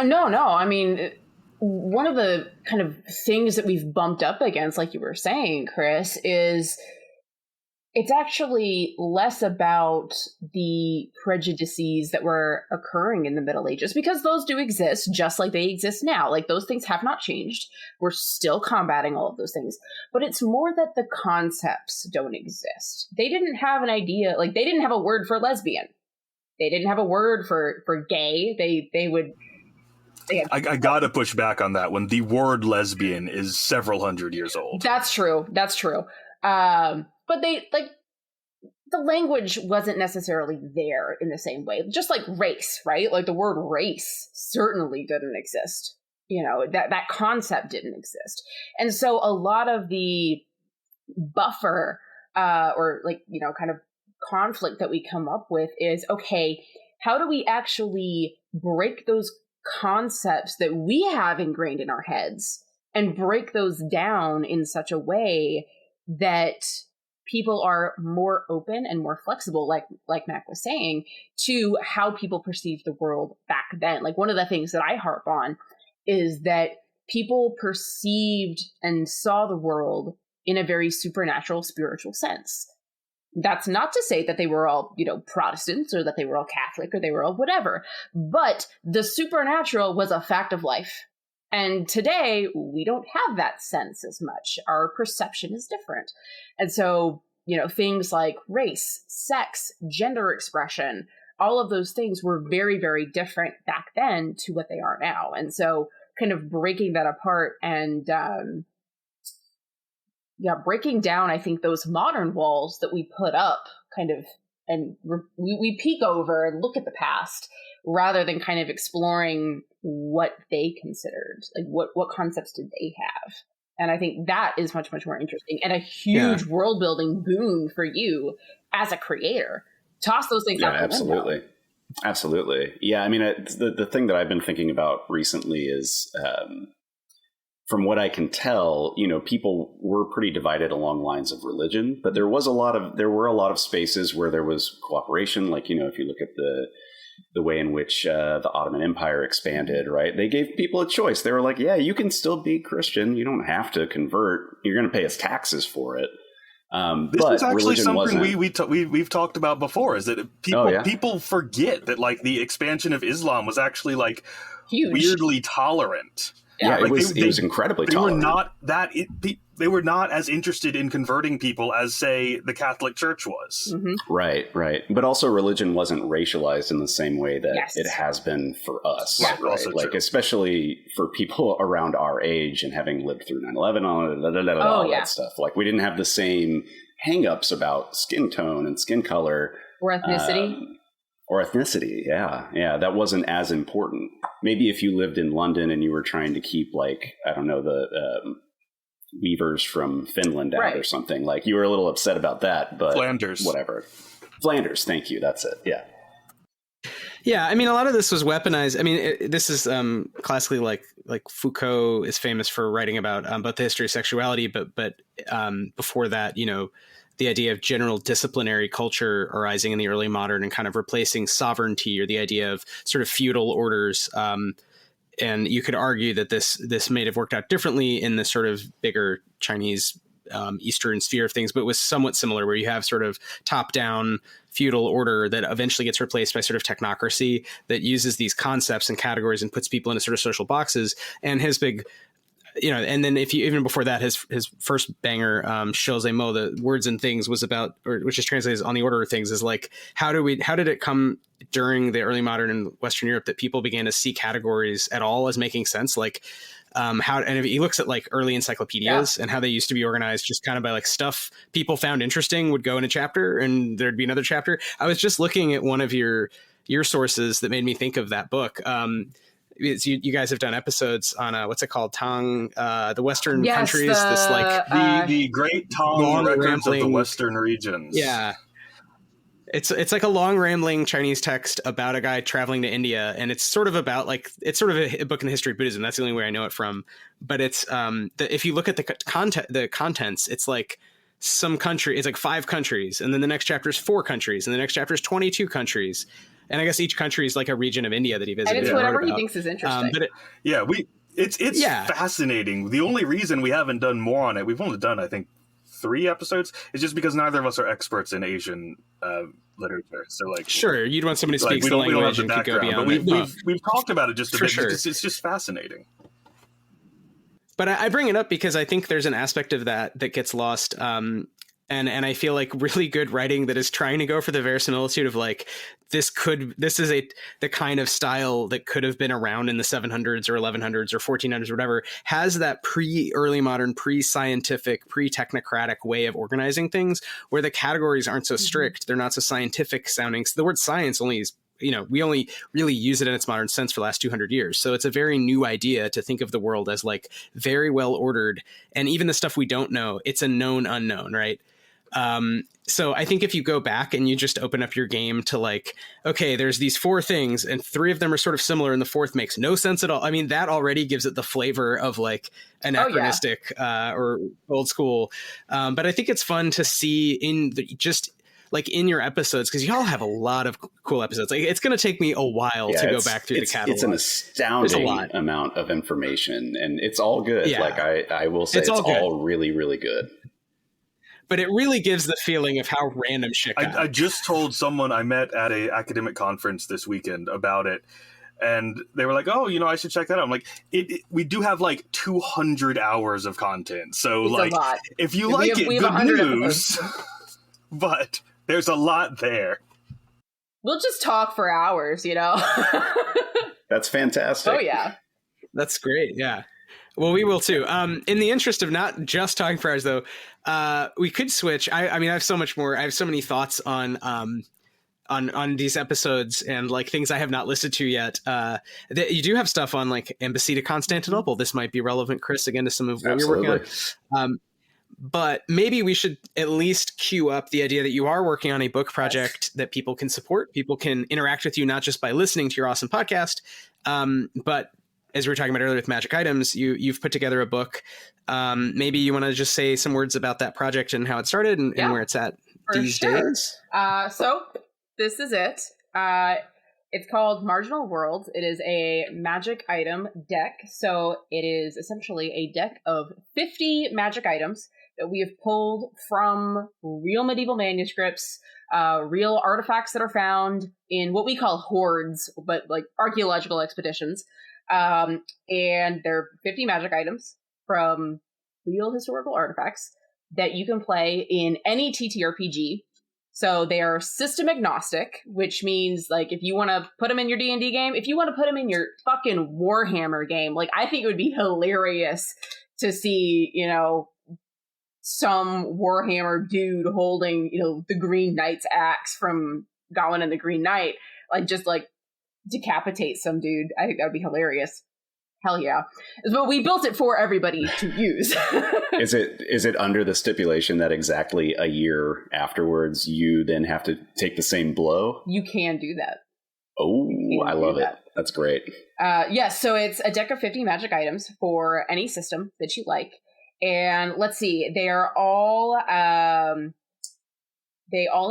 No. I mean, one of the kind of things that we've bumped up against, like you were saying, Chris, is it's actually less about the prejudices that were occurring in the Middle Ages, because those do exist just like they exist now. Like, those things have not changed. We're still combating all of those things. But it's more that the concepts don't exist. They didn't have an idea, like they didn't have a word for lesbian. They didn't have a word for gay. I gotta push back on that one. The word lesbian is several hundred years old. That's true. But the language wasn't necessarily there in the same way. Just like race, right? Like the word race certainly didn't exist. You know, that concept didn't exist. And so a lot of the buffer or like, you know, kind of conflict that we come up with is, okay, how do we actually break those concepts that we have ingrained in our heads and break those down in such a way that people are more open and more flexible, like Mac was saying, to how people perceived the world back then. Like, one of the things that I harp on is that people perceived and saw the world in a very supernatural, spiritual sense. That's not to say that they were all, you know, Protestants, or that they were all Catholic, or they were all whatever, but the supernatural was a fact of life. And today, we don't have that sense as much. Our perception is different. And so, you know, things like race, sex, gender expression, all of those things were very, very different back then to what they are now. And so kind of breaking that apart and, breaking down, I think, those modern walls that we put up kind of, and we peek over and look at the past rather than kind of exploring what they considered, like what concepts did they have. And I think that is much, much more interesting and a huge world building boon for you as a creator. Toss those things out the window. Absolutely. Yeah. I mean, the thing that I've been thinking about recently is, from what I can tell, you know, people were pretty divided along lines of religion, but there were a lot of spaces where there was cooperation. Like, you know, if you look at the way in which the Ottoman Empire expanded, right? They gave people a choice. They were like, yeah, you can still be Christian. You don't have to convert. You're going to pay us taxes for it. This is actually something we've talked about before, is that people forget that, like, the expansion of Islam was actually like huge, weirdly tolerant. Yeah, like it was incredibly tolerant. They were not as interested in converting people as, say, the Catholic Church was. Mm-hmm. Right. But also, religion wasn't racialized in the same way that it has been for us. Yeah. Right? Like, especially for people around our age and having lived through 9/11, all that stuff. Like, we didn't have the same hang-ups about skin tone and skin color. Or ethnicity. Yeah, that wasn't as important. Maybe if you lived in London and you were trying to keep, like, I don't know, weavers from Finland out Right. or something. Like, you were a little upset about that, but Flanders. whatever. Flanders, thank you. That's it. Yeah. Yeah, I mean, a lot of this was weaponized. I mean, this is classically like Foucault is famous for writing about both the history of sexuality, but before that, you know, the idea of general disciplinary culture arising in the early modern and kind of replacing sovereignty, or the idea of sort of feudal orders. And you could argue that this may have worked out differently in the sort of bigger Chinese Eastern sphere of things, but was somewhat similar, where you have sort of top-down feudal order that eventually gets replaced by sort of technocracy that uses these concepts and categories and puts people into sort of social boxes. And his big, you know, and then if you, even before that, his first banger, Chose Mo, the Words and Things, was about, or which is translated as On the Order of Things, is like, how did it come during the early modern in Western Europe that people began to see categories at all as making sense? Like, and if he looks at like early encyclopedias and how they used to be organized just kind of by like stuff people found interesting would go in a chapter and there'd be another chapter. I was just looking at one of your sources that made me think of that book. You guys have done episodes on what's it called? Tang, the Western countries. This like the Great Tang Records of the Western regions. Yeah. It's like a long rambling Chinese text about a guy traveling to India, and it's sort of about like, it's sort of a book in the history of Buddhism. That's the only way I know it from. But it's if you look at the contents, it's like some country, it's like 5 countries, and then the next chapter is 4 countries, and the next chapter is 22 countries. And I guess each country is like a region of India that he visited. And it's whatever he thinks is interesting. It's fascinating. The only reason we haven't done more on it, we've only done, I think, 3 episodes, is just because neither of us are experts in Asian literature. So, like, sure, you'd want somebody who speaks the language and could go beyond. But we've talked about it just a bit. Sure. It's just fascinating. But I bring it up because I think there's an aspect of that gets lost. And I feel like really good writing that is trying to go for the verisimilitude of like, this is the kind of style that could have been around in the 700s or 1100s or 1400s or whatever, has that pre-early modern, pre-scientific, pre-technocratic way of organizing things where the categories aren't so strict. They're not so scientific sounding. So the word science only is, you know, we only really use it in its modern sense for the last 200 years. So it's a very new idea to think of the world as like very well ordered. And even the stuff we don't know, it's a known unknown, right? So I think if you go back and you just open up your game to like, okay, there's these 4 things and 3 of them are sort of similar and the 4th makes no sense at all. I mean, that already gives it the flavor of like anachronistic or old school. But I think it's fun to see in your episodes, because y'all have a lot of cool episodes. Like, it's going to take me a while to go back through the catalog. It's an astounding amount of information, and it's all good. Yeah. Like I will say, it's all really, really good. But it really gives the feeling of how random shit got. I just told someone I met at a academic conference this weekend about it, and they were like, "Oh, you know, I should check that out." I'm like, we do have like 200 hours of content, so it's like, a lot. If you like it, good news. But there's a lot there. We'll just talk for hours, you know. That's fantastic. Oh yeah, that's great. Yeah. Well, we will too. In the interest of not just talking for hours, though, we could switch. I mean, I have so much more. I have so many thoughts on these episodes and like things I have not listed to yet. You do have stuff on like Embassy to Constantinople. This might be relevant, Chris, again to some of what you're working on. But maybe we should at least queue up the idea that you are working on a book project that people can support. People can interact with you not just by listening to your awesome podcast, but as we were talking about earlier with Magic Items, you've put together a book. Maybe you want to just say some words about that project and how it started and where it's at these days. So this is it. It's called Marginal Worlds. It is a magic item deck. So it is essentially a deck of 50 magic items that we have pulled from real medieval manuscripts, real artifacts that are found in what we call hoards, but like archaeological expeditions. And there are 50 magic items from real historical artifacts that you can play in any TTRPG. So they are system agnostic, which means like if you want to put them in your D&D game, if you want to put them in your fucking Warhammer game, like I think it would be hilarious to see, you know, some Warhammer dude holding, you know, the Green Knight's axe from Gawain and the Green Knight, like just like decapitate some dude. I think that would be hilarious. Hell yeah. But we built it for everybody to use. Is it under the stipulation that exactly a year afterwards you then have to take the same blow? You can do that. Oh, I love it. That's great. Yes, so it's a deck of 50 magic items for any system that you like. And let's see, they all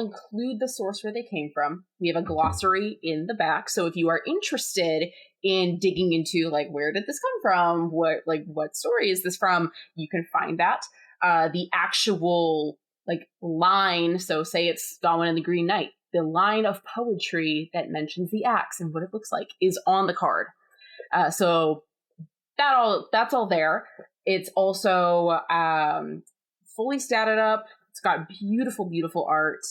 include the source where they came from. We have a glossary in the back. So if you are interested in digging into like, where did this come from? What story is this from? You can find that. The actual like line. So say it's Gawain and the Green Knight. The line of poetry that mentions the axe and what it looks like is on the card. So that's all there. It's also fully statted up. It's got beautiful, beautiful art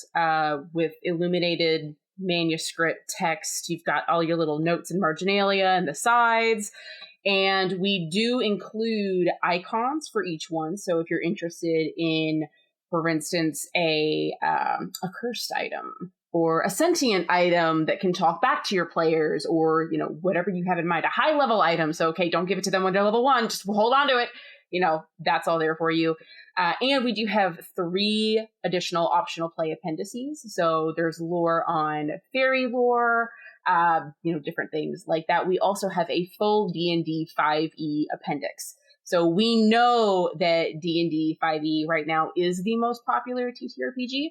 with illuminated manuscript text. You've got all your little notes and marginalia and the sides. And we do include icons for each one. So if you're interested in, for instance, a cursed item or a sentient item that can talk back to your players, or, you know, whatever you have in mind, a high level item. So, okay, don't give it to them when they're level 1, just hold on to it. You know, that's all there for you. And we do have 3 additional optional play appendices. So there's lore on fairy lore, different things like that. We also have a full D&D 5e appendix. So we know that D&D 5e right now is the most popular TTRPG.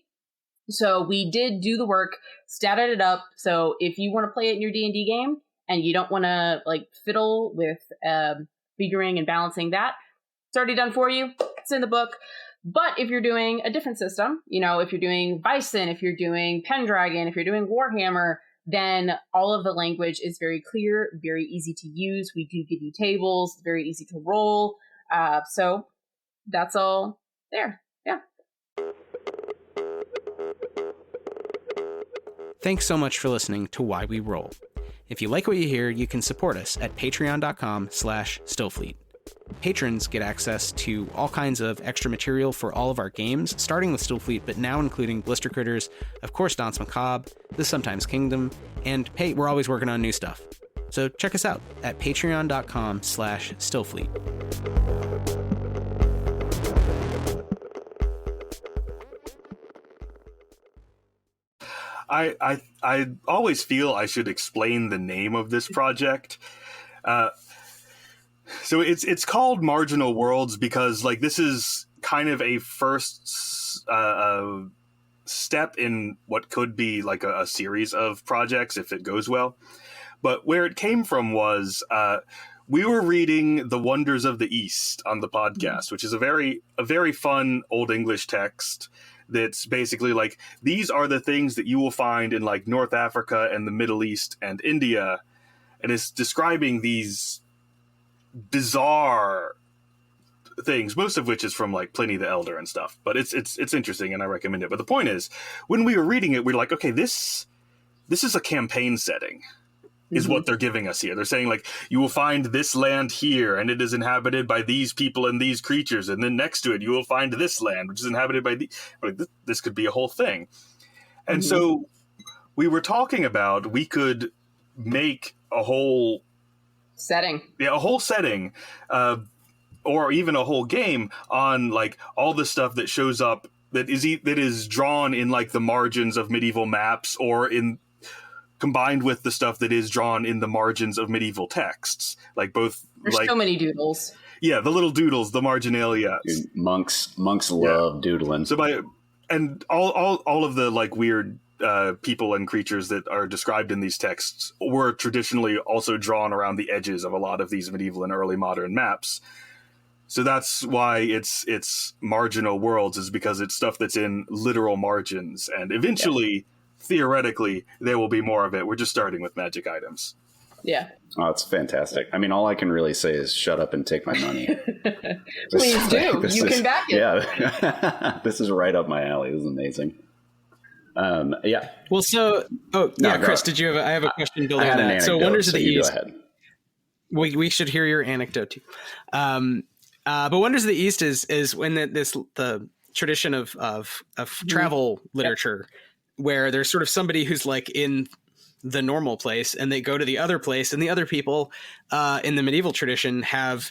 So we did do the work, statted it up. So if you want to play it in your D&D game and you don't want to like fiddle with figuring and balancing that, it's already done for you. It's in the book. But if you're doing a different system, you know, if you're doing Bison, if you're doing Pendragon, if you're doing Warhammer, then all of the language is very clear, very easy to use. We do give you tables, very easy to roll. So that's all there. Yeah. Thanks so much for listening to Why We Roll. If you like what you hear, you can support us at patreon.com/Stillfleet. Patrons get access to all kinds of extra material for all of our games, starting with Stillfleet, but now including Blister Critters, of course Danse Macabre, The Sometimes Kingdom, and hey, we're always working on new stuff. So check us out at patreon.com/Stillfleet. I always feel I should explain the name of this project. So it's called Marginal Worlds because like this is kind of a first step in what could be like a series of projects if it goes well. But where it came from was we were reading The Wonders of the East on the podcast, which is a very fun Old English text that's basically like, these are the things that you will find in like North Africa and the Middle East and India. And it's describing these bizarre things, most of which is from like Pliny the Elder and stuff. But it's interesting and I recommend it. But the point is, when we were reading it, we were like, okay, this is a campaign setting. Is what they're giving us here. They're saying, like, you will find this land here, and it is inhabited by these people and these creatures, and then next to it, you will find this land, which is inhabited by this could be a whole thing. And so we were talking about we could make a whole setting. Yeah, a whole setting, or even a whole game on, like, all the stuff that shows up that is drawn in, like, the margins of medieval maps or combined with the stuff that is drawn in the margins of medieval texts, like both. There's so many doodles. Yeah, the little doodles, the marginalia. Dude, monks love doodling. So and all of the like weird people and creatures that are described in these texts were traditionally also drawn around the edges of a lot of these medieval and early modern maps. So that's why it's Marginal Worlds, is because it's stuff that's in literal margins, and eventually. Yeah. Theoretically, there will be more of it. We're just starting with magic items. Yeah. Oh, it's fantastic. I mean, all I can really say is shut up and take my money. Please do. You can back it. Yeah. This is right up my alley. This is amazing. Yeah. Well, so, Chris, did you have I have a question building on that. So Wonders of the East. Go ahead. We should hear your anecdote too. But Wonders of the East is when the tradition of travel literature, where there's sort of somebody who's like in the normal place, and they go to the other place, and the other people in the medieval tradition have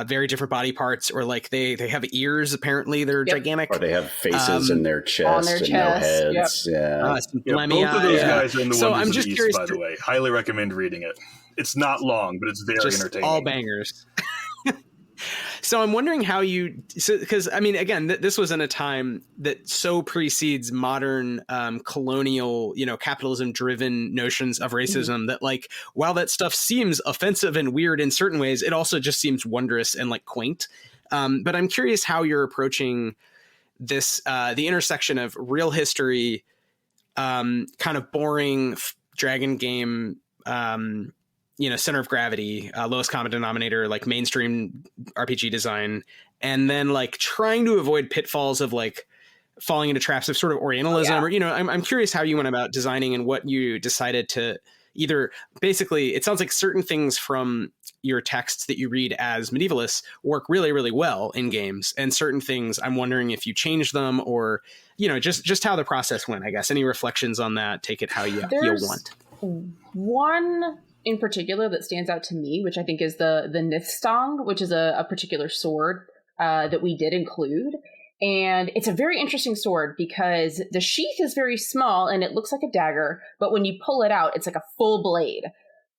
very different body parts, or like they have ears. Apparently, they're gigantic, or they have faces in their chest on their and chest. no heads. Both of those guys are in the so Wonders I'm of just the East, curious. by the way. Highly recommend reading it. It's not long, but it's very entertaining. All bangers. So I'm wondering how you, because I mean, again, this was in a time that so precedes modern colonial, capitalism-driven notions of racism that, like, while that stuff seems offensive and weird in certain ways, it also just seems wondrous and like quaint. But I'm curious how you're approaching this, the intersection of real history, kind of boring dragon game, center of gravity, lowest common denominator, like mainstream RPG design, and then like trying to avoid pitfalls of like falling into traps of sort of Orientalism, or, I'm curious how you went about designing and what you decided to either. Basically, it sounds like certain things from your texts that you read as medievalists work really, really well in games, and certain things I'm wondering if you changed them, or, just how the process went, I guess. Any reflections on that? Take it how you want. One in particular that stands out to me, which I think is the Nithstang, which is a particular sword that we did include. And it's a very interesting sword because the sheath is very small and it looks like a dagger, but when you pull it out, it's like a full blade.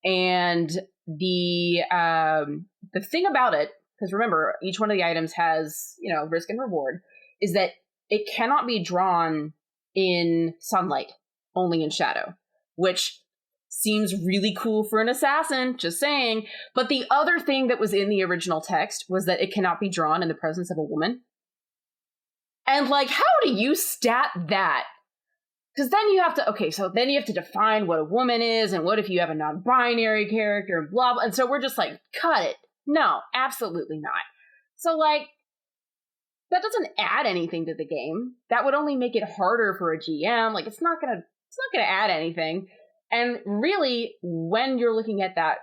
And the thing about it, because remember, each one of the items has, risk and reward, is that it cannot be drawn in sunlight, only in shadow, which seems really cool for an assassin, just saying. But the other thing that was in the original text was that it cannot be drawn in the presence of a woman. And like, how do you stat that? Because then you have to, define what a woman is, and what if you have a non-binary character, and blah, blah. And so we're just like, cut it. No, absolutely not. So like, that doesn't add anything to the game. That would only make it harder for a GM. Like, it's not gonna add anything. And really, when you're looking at that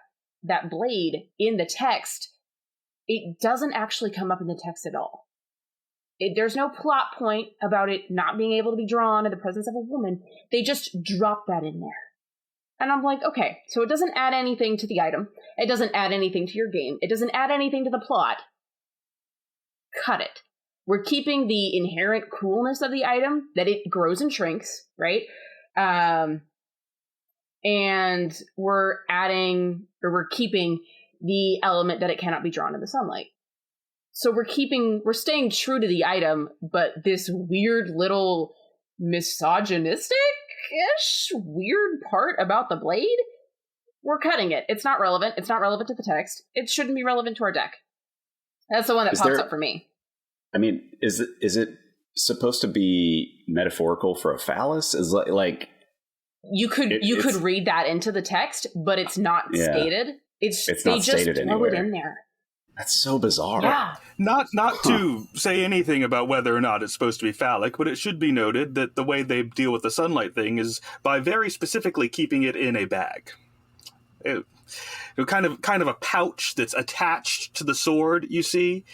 blade in the text, it doesn't actually come up in the text at all. There's no plot point about it not being able to be drawn in the presence of a woman. They just drop that in there. And I'm like, okay, so it doesn't add anything to the item. It doesn't add anything to your game. It doesn't add anything to the plot. Cut it. We're keeping the inherent coolness of the item, that it grows and shrinks, right? And we're keeping the element that it cannot be drawn in the sunlight. So we're staying true to the item, but this weird little misogynistic-ish weird part about the blade, we're cutting it. It's not relevant. It's not relevant to the text. It shouldn't be relevant to our deck. That's the one that pops up for me. I mean, is it supposed to be metaphorical for a phallus? Is like you could read that into the text, but it's not stated. It's not stated anywhere. It in there. That's so bizarre. Yeah. Not to say anything about whether or not it's supposed to be phallic, but it should be noted that the way they deal with the sunlight thing is by very specifically keeping it in a bag. Kind of a pouch that's attached to the sword, you see.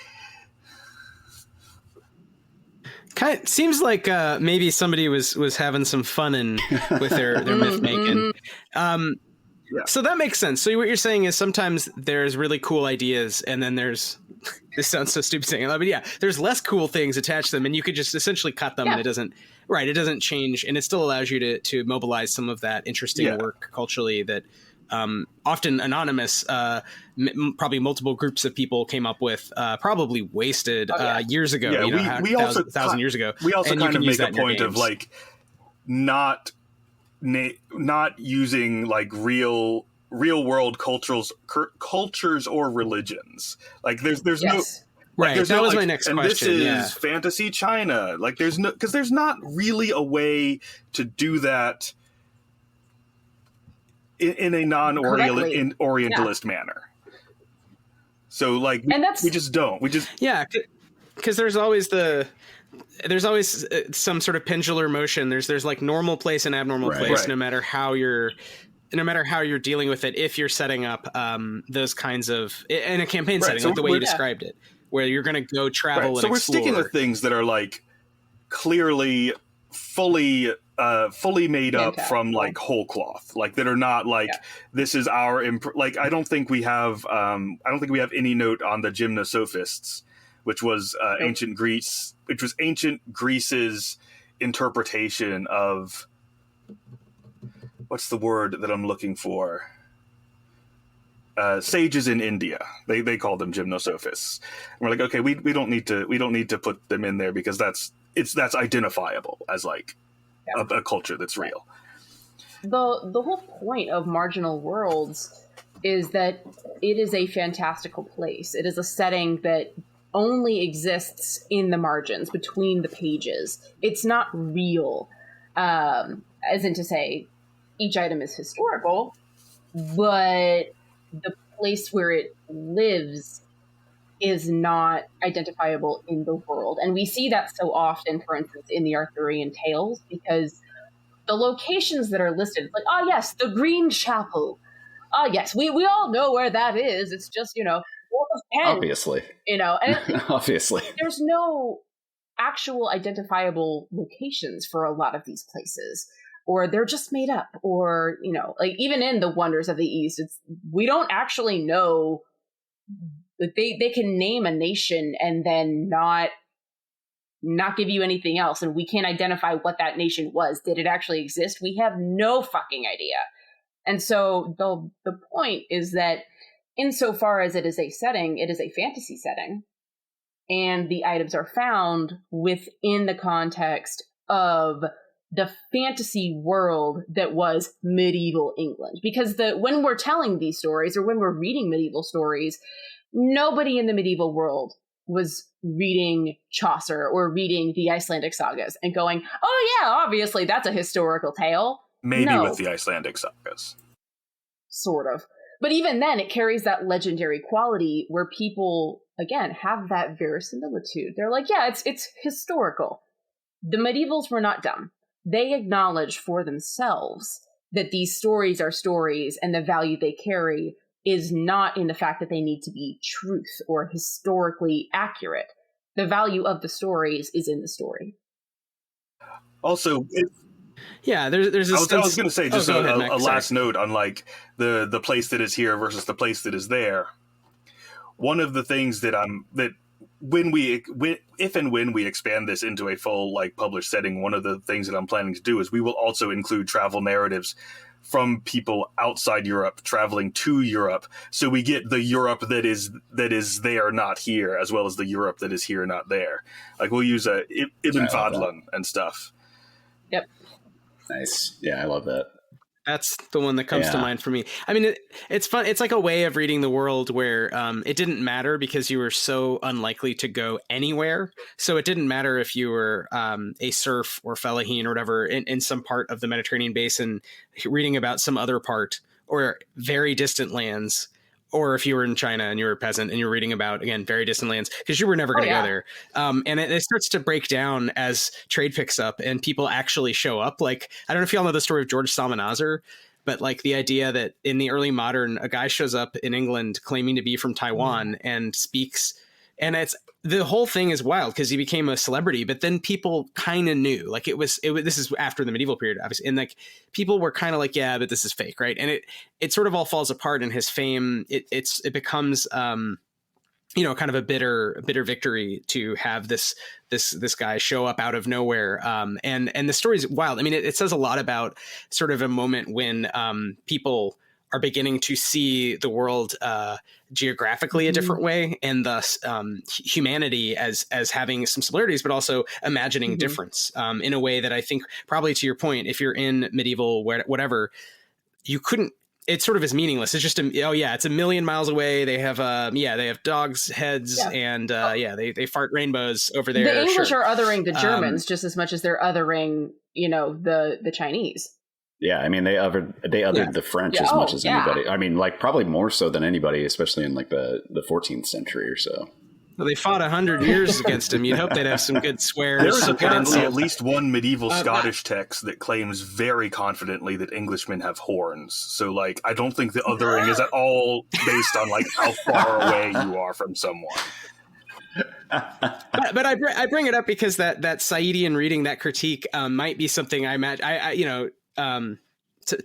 Seems like maybe somebody was having some fun with their myth making. So that makes sense. So what you're saying is sometimes there's really cool ideas, and then there's this sounds so stupid saying that, but there's less cool things attached to them, and you could just essentially cut them, and it doesn't change, and it still allows you to mobilize some of that interesting work culturally that often anonymous, probably multiple groups of people came up with, probably wasted years ago. We also 1,000 years ago. We also kind of make a point of like not using like real world cultures or religions. Like there's no. Right, like, that was my next question. And this is fantasy China. Like there's not really a way to do that in a non-Orientalist manner. So like we just don't. Because there's always some sort of pendular motion. There's like normal place and abnormal place, no matter how you're dealing with it. If you're setting up those kinds of in a campaign setting, like the way you described it, where you're going to go travel and so we're explore. sticking with things that are like clearly fully made up from like whole cloth, like that are not like this is our like I don't think we have any note on the gymnosophists, which was ancient Greece's interpretation of, what's the word that I'm looking for? Sages in India. They call them gymnosophists. And we're like, okay, we don't need to put them in there because that's identifiable as like a culture that's real. The whole point of Marginal Worlds is that it is a fantastical place. It is a setting that only exists in the margins, between the pages. It's not real, as in to say each item is historical, but the place where it lives is not identifiable in the world. And we see that so often, for instance, in the Arthurian tales, because the locations that are listed, it's like, oh yes, the Green Chapel. Oh yes, we all know where that is. It's just, north of Penn. Obviously. And obviously. There's no actual identifiable locations for a lot of these places. Or they're just made up, or, like even in the Wonders of the East, we don't actually know. Like they can name a nation and then not give you anything else, and we can't identify what that nation was. Did it actually exist? We have no fucking idea. And so the point is that insofar as it is a setting, it is a fantasy setting, and the items are found within the context of the fantasy world that was medieval England. Because when we're telling these stories, or when we're reading medieval stories, nobody in the medieval world was reading Chaucer or reading the Icelandic sagas and going, oh yeah, obviously that's a historical tale. Maybe with the Icelandic sagas. Sort of. But even then, it carries that legendary quality where people, again, have that verisimilitude. They're like, yeah, it's historical. The medievals were not dumb. They acknowledge for themselves that these stories are stories, and the value they carry is not in the fact that they need to be truth or historically accurate. The value of the stories is in the story. Also, there's I was going to say just a last note on like the place that is here versus the place that is there. One of the things that when we expand this into a full like published setting, one of the things that I'm planning to do is we will also include travel narratives from people outside Europe traveling to Europe, so we get the Europe that is there, not here, as well as the Europe that is here, not there. Like we'll use Ibn Fadlan and stuff. Yep. Nice. Yeah, I love that. That's the one that comes to mind for me. I mean, it's fun. It's like a way of reading the world where it didn't matter because you were so unlikely to go anywhere. So it didn't matter if you were a serf or fellahin or whatever in some part of the Mediterranean basin, reading about some other part or very distant lands, or if you were in China and you were a peasant and you're reading about, again, very distant lands, because you were never going to go there. And it starts to break down as trade picks up and people actually show up. Like, I don't know if y'all know the story of George Salmanazar, but like the idea that in the early modern, a guy shows up in England claiming to be from Taiwan and speaks, and the whole thing is wild because he became a celebrity, but then people kind of knew, like this is after the medieval period, obviously. And like people were kind of like, yeah, but this is fake. Right. And it sort of all falls apart in his fame. It becomes, kind of a bitter victory to have this guy show up out of nowhere. And the story is wild. I mean, it says a lot about sort of a moment when people are beginning to see the world geographically a different way, and thus humanity as having some similarities, but also imagining difference in a way that I think probably, to your point, if you're in medieval whatever, you couldn't. It sort of is meaningless. It's just it's a million miles away. They have they have dogs' heads and they fart rainbows over there. The English are othering the Germans just as much as they're othering the Chinese. Yeah, I mean they othered the French as much as anybody. I mean, like probably more so than anybody, especially in like the 14th century or so. Well, they fought 100 years against him. You'd hope they'd have some good swears. There is apparently at least one medieval Scottish text that claims very confidently that Englishmen have horns. So, like, I don't think the othering is at all based on like how far away you are from someone. but I bring it up because that Saidian reading, that critique might be something I imagine,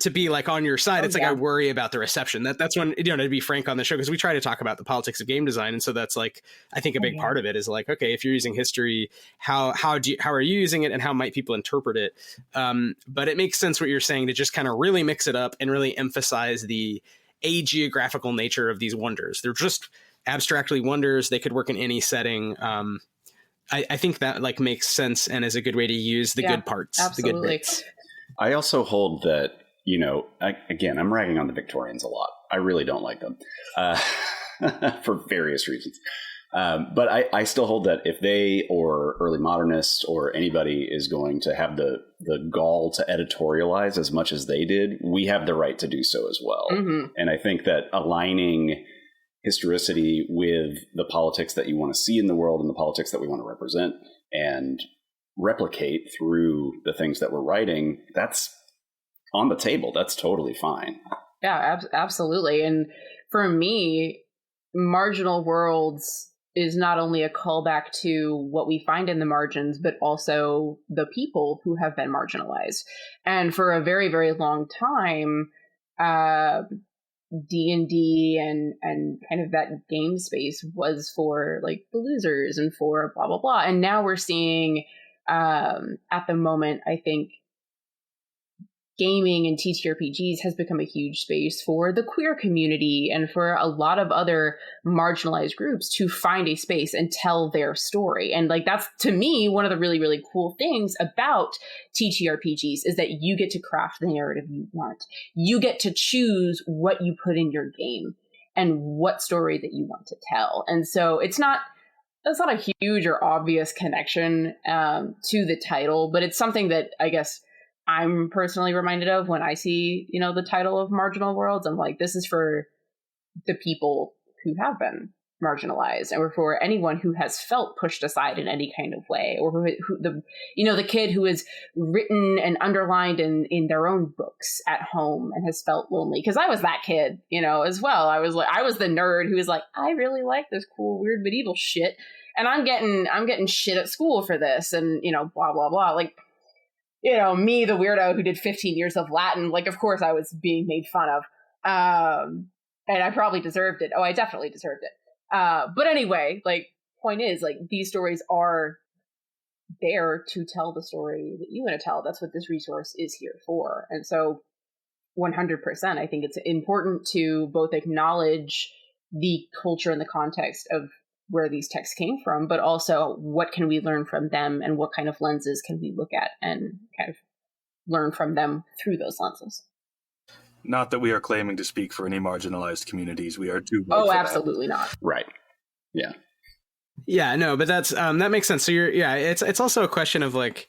to be like on your side. It's like, I worry about the reception. That's when, to be frank on the show, because we try to talk about the politics of game design. And so that's like, I think a big part of it is like, okay, if you're using history, how are you using it and how might people interpret it? But it makes sense what you're saying, to just kind of really mix it up and really emphasize the ageographical nature of these wonders. They're just abstractly wonders. They could work in any setting. I think that like makes sense and is a good way to use the good parts, absolutely. the good bits. I also hold that, I'm ragging on the Victorians a lot. I really don't like them for various reasons. But I still hold that if they or early modernists or anybody is going to have the gall to editorialize as much as they did, we have the right to do so as well. Mm-hmm. And I think that aligning historicity with the politics that you want to see in the world and the politics that we want to represent and replicate through the things that we're writing, that's on the table. That's totally fine. Yeah, absolutely. And for me, Marginal Worlds is not only a callback to what we find in the margins, but also the people who have been marginalized. And for a very, very long time, D&D and kind of that game space was for like the losers and for blah, blah, blah. And now we're seeing at the moment, I think gaming and TTRPGs has become a huge space for the queer community and for a lot of other marginalized groups to find a space and tell their story. And like, that's to me, one of the really, really cool things about TTRPGs is that you get to craft the narrative you want. You get to choose what you put in your game and what story that you want to tell. And so that's not a huge or obvious connection to the title, but it's something that I guess I'm personally reminded of when I see, the title of Marginal Worlds. I'm like, this is for the people who have been marginalized, or for anyone who has felt pushed aside in any kind of way, or who the kid who is written and underlined in their own books at home and has felt lonely. Because I was that kid, as well. I was the nerd who was like, I really like this cool, weird medieval shit, and I'm getting shit at school for this, and blah blah blah. Like, me, the weirdo who did 15 years of Latin, like, of course I was being made fun of. And I probably deserved it. Oh, I definitely deserved it. But anyway, like, point is, like, these stories are there to tell the story that you want to tell. That's what this resource is here for. And so 100%, I think it's important to both acknowledge the culture and the context of where these texts came from, but also what can we learn from them and what kind of lenses can we look at and kind of learn from them through those lenses. Not that we are claiming to speak for any marginalized communities. We are too. Oh, absolutely not. Right. Yeah. Yeah, no, but that's that makes sense. So it's also a question of like,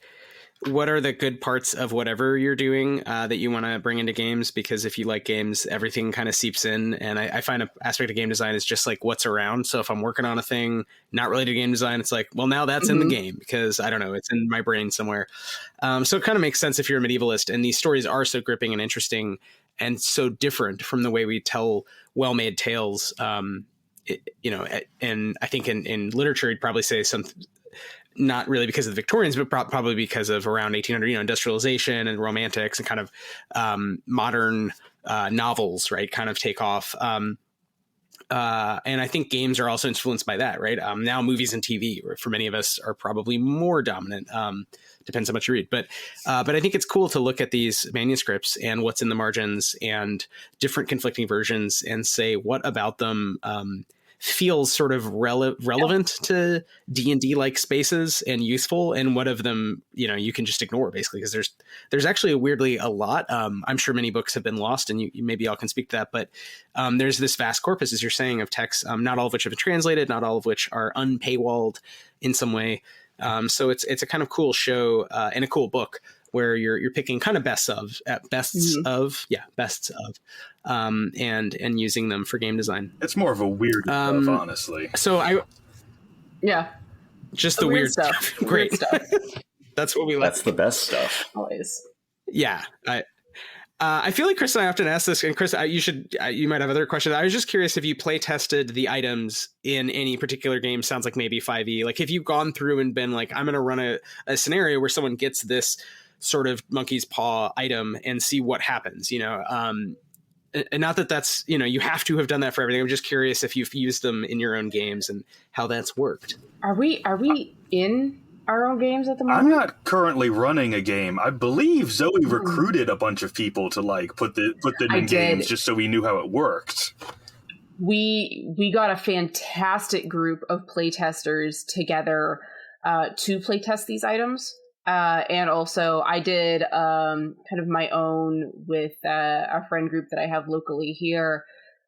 what are the good parts of whatever you're doing that you want to bring into games? Because if you like games, everything kind of seeps in. And I find an aspect of game design is just like what's around. So if I'm working on a thing not related to game design, it's like, well, now that's in the game because I don't know, it's in my brain somewhere. So it kind of makes sense if you're a medievalist and these stories are so gripping and interesting and so different from the way we tell well-made tales. And I think in literature, you'd probably say something, not really because of the Victorians, but probably because of around 1800, industrialization and romantics and kind of modern novels, right, kind of take off. And I think games are also influenced by that, right? Now movies and TV, for many of us, are probably more dominant. Depends how much you read. But I think it's cool to look at these manuscripts and what's in the margins and different conflicting versions and say, what about them feels sort of relevant to D&D like spaces and useful, and what of them you can just ignore basically, because there's actually weirdly a lot. I'm sure many books have been lost, and you maybe y'all can speak to that, but there's this vast corpus, as you're saying, of texts, not all of which have been translated, not all of which are unpaywalled in some way. So it's a kind of cool show and a cool book where you're picking kind of bests of, and using them for game design. It's more of a weird stuff, honestly. So just the weird stuff. Great weird stuff. That's what we like. That's the best stuff. Always. Yeah. I feel like Chris and I often ask this, and Chris, you might have other questions. I was just curious if you play tested the items in any particular game. Sounds like maybe 5e. Like, if you've gone through and been like, I'm going to run a scenario where someone gets this sort of monkey's paw item and see what happens, and not that that's, you have to have done that for everything. I'm just curious if you've used them in your own games and how that's worked. Are we in our own games at the moment? I'm not currently running a game. I believe Zoe recruited a bunch of people to put them in games just so we knew how it worked. We got a fantastic group of playtesters together to playtest these items. And also I did kind of my own with a friend group that I have locally here,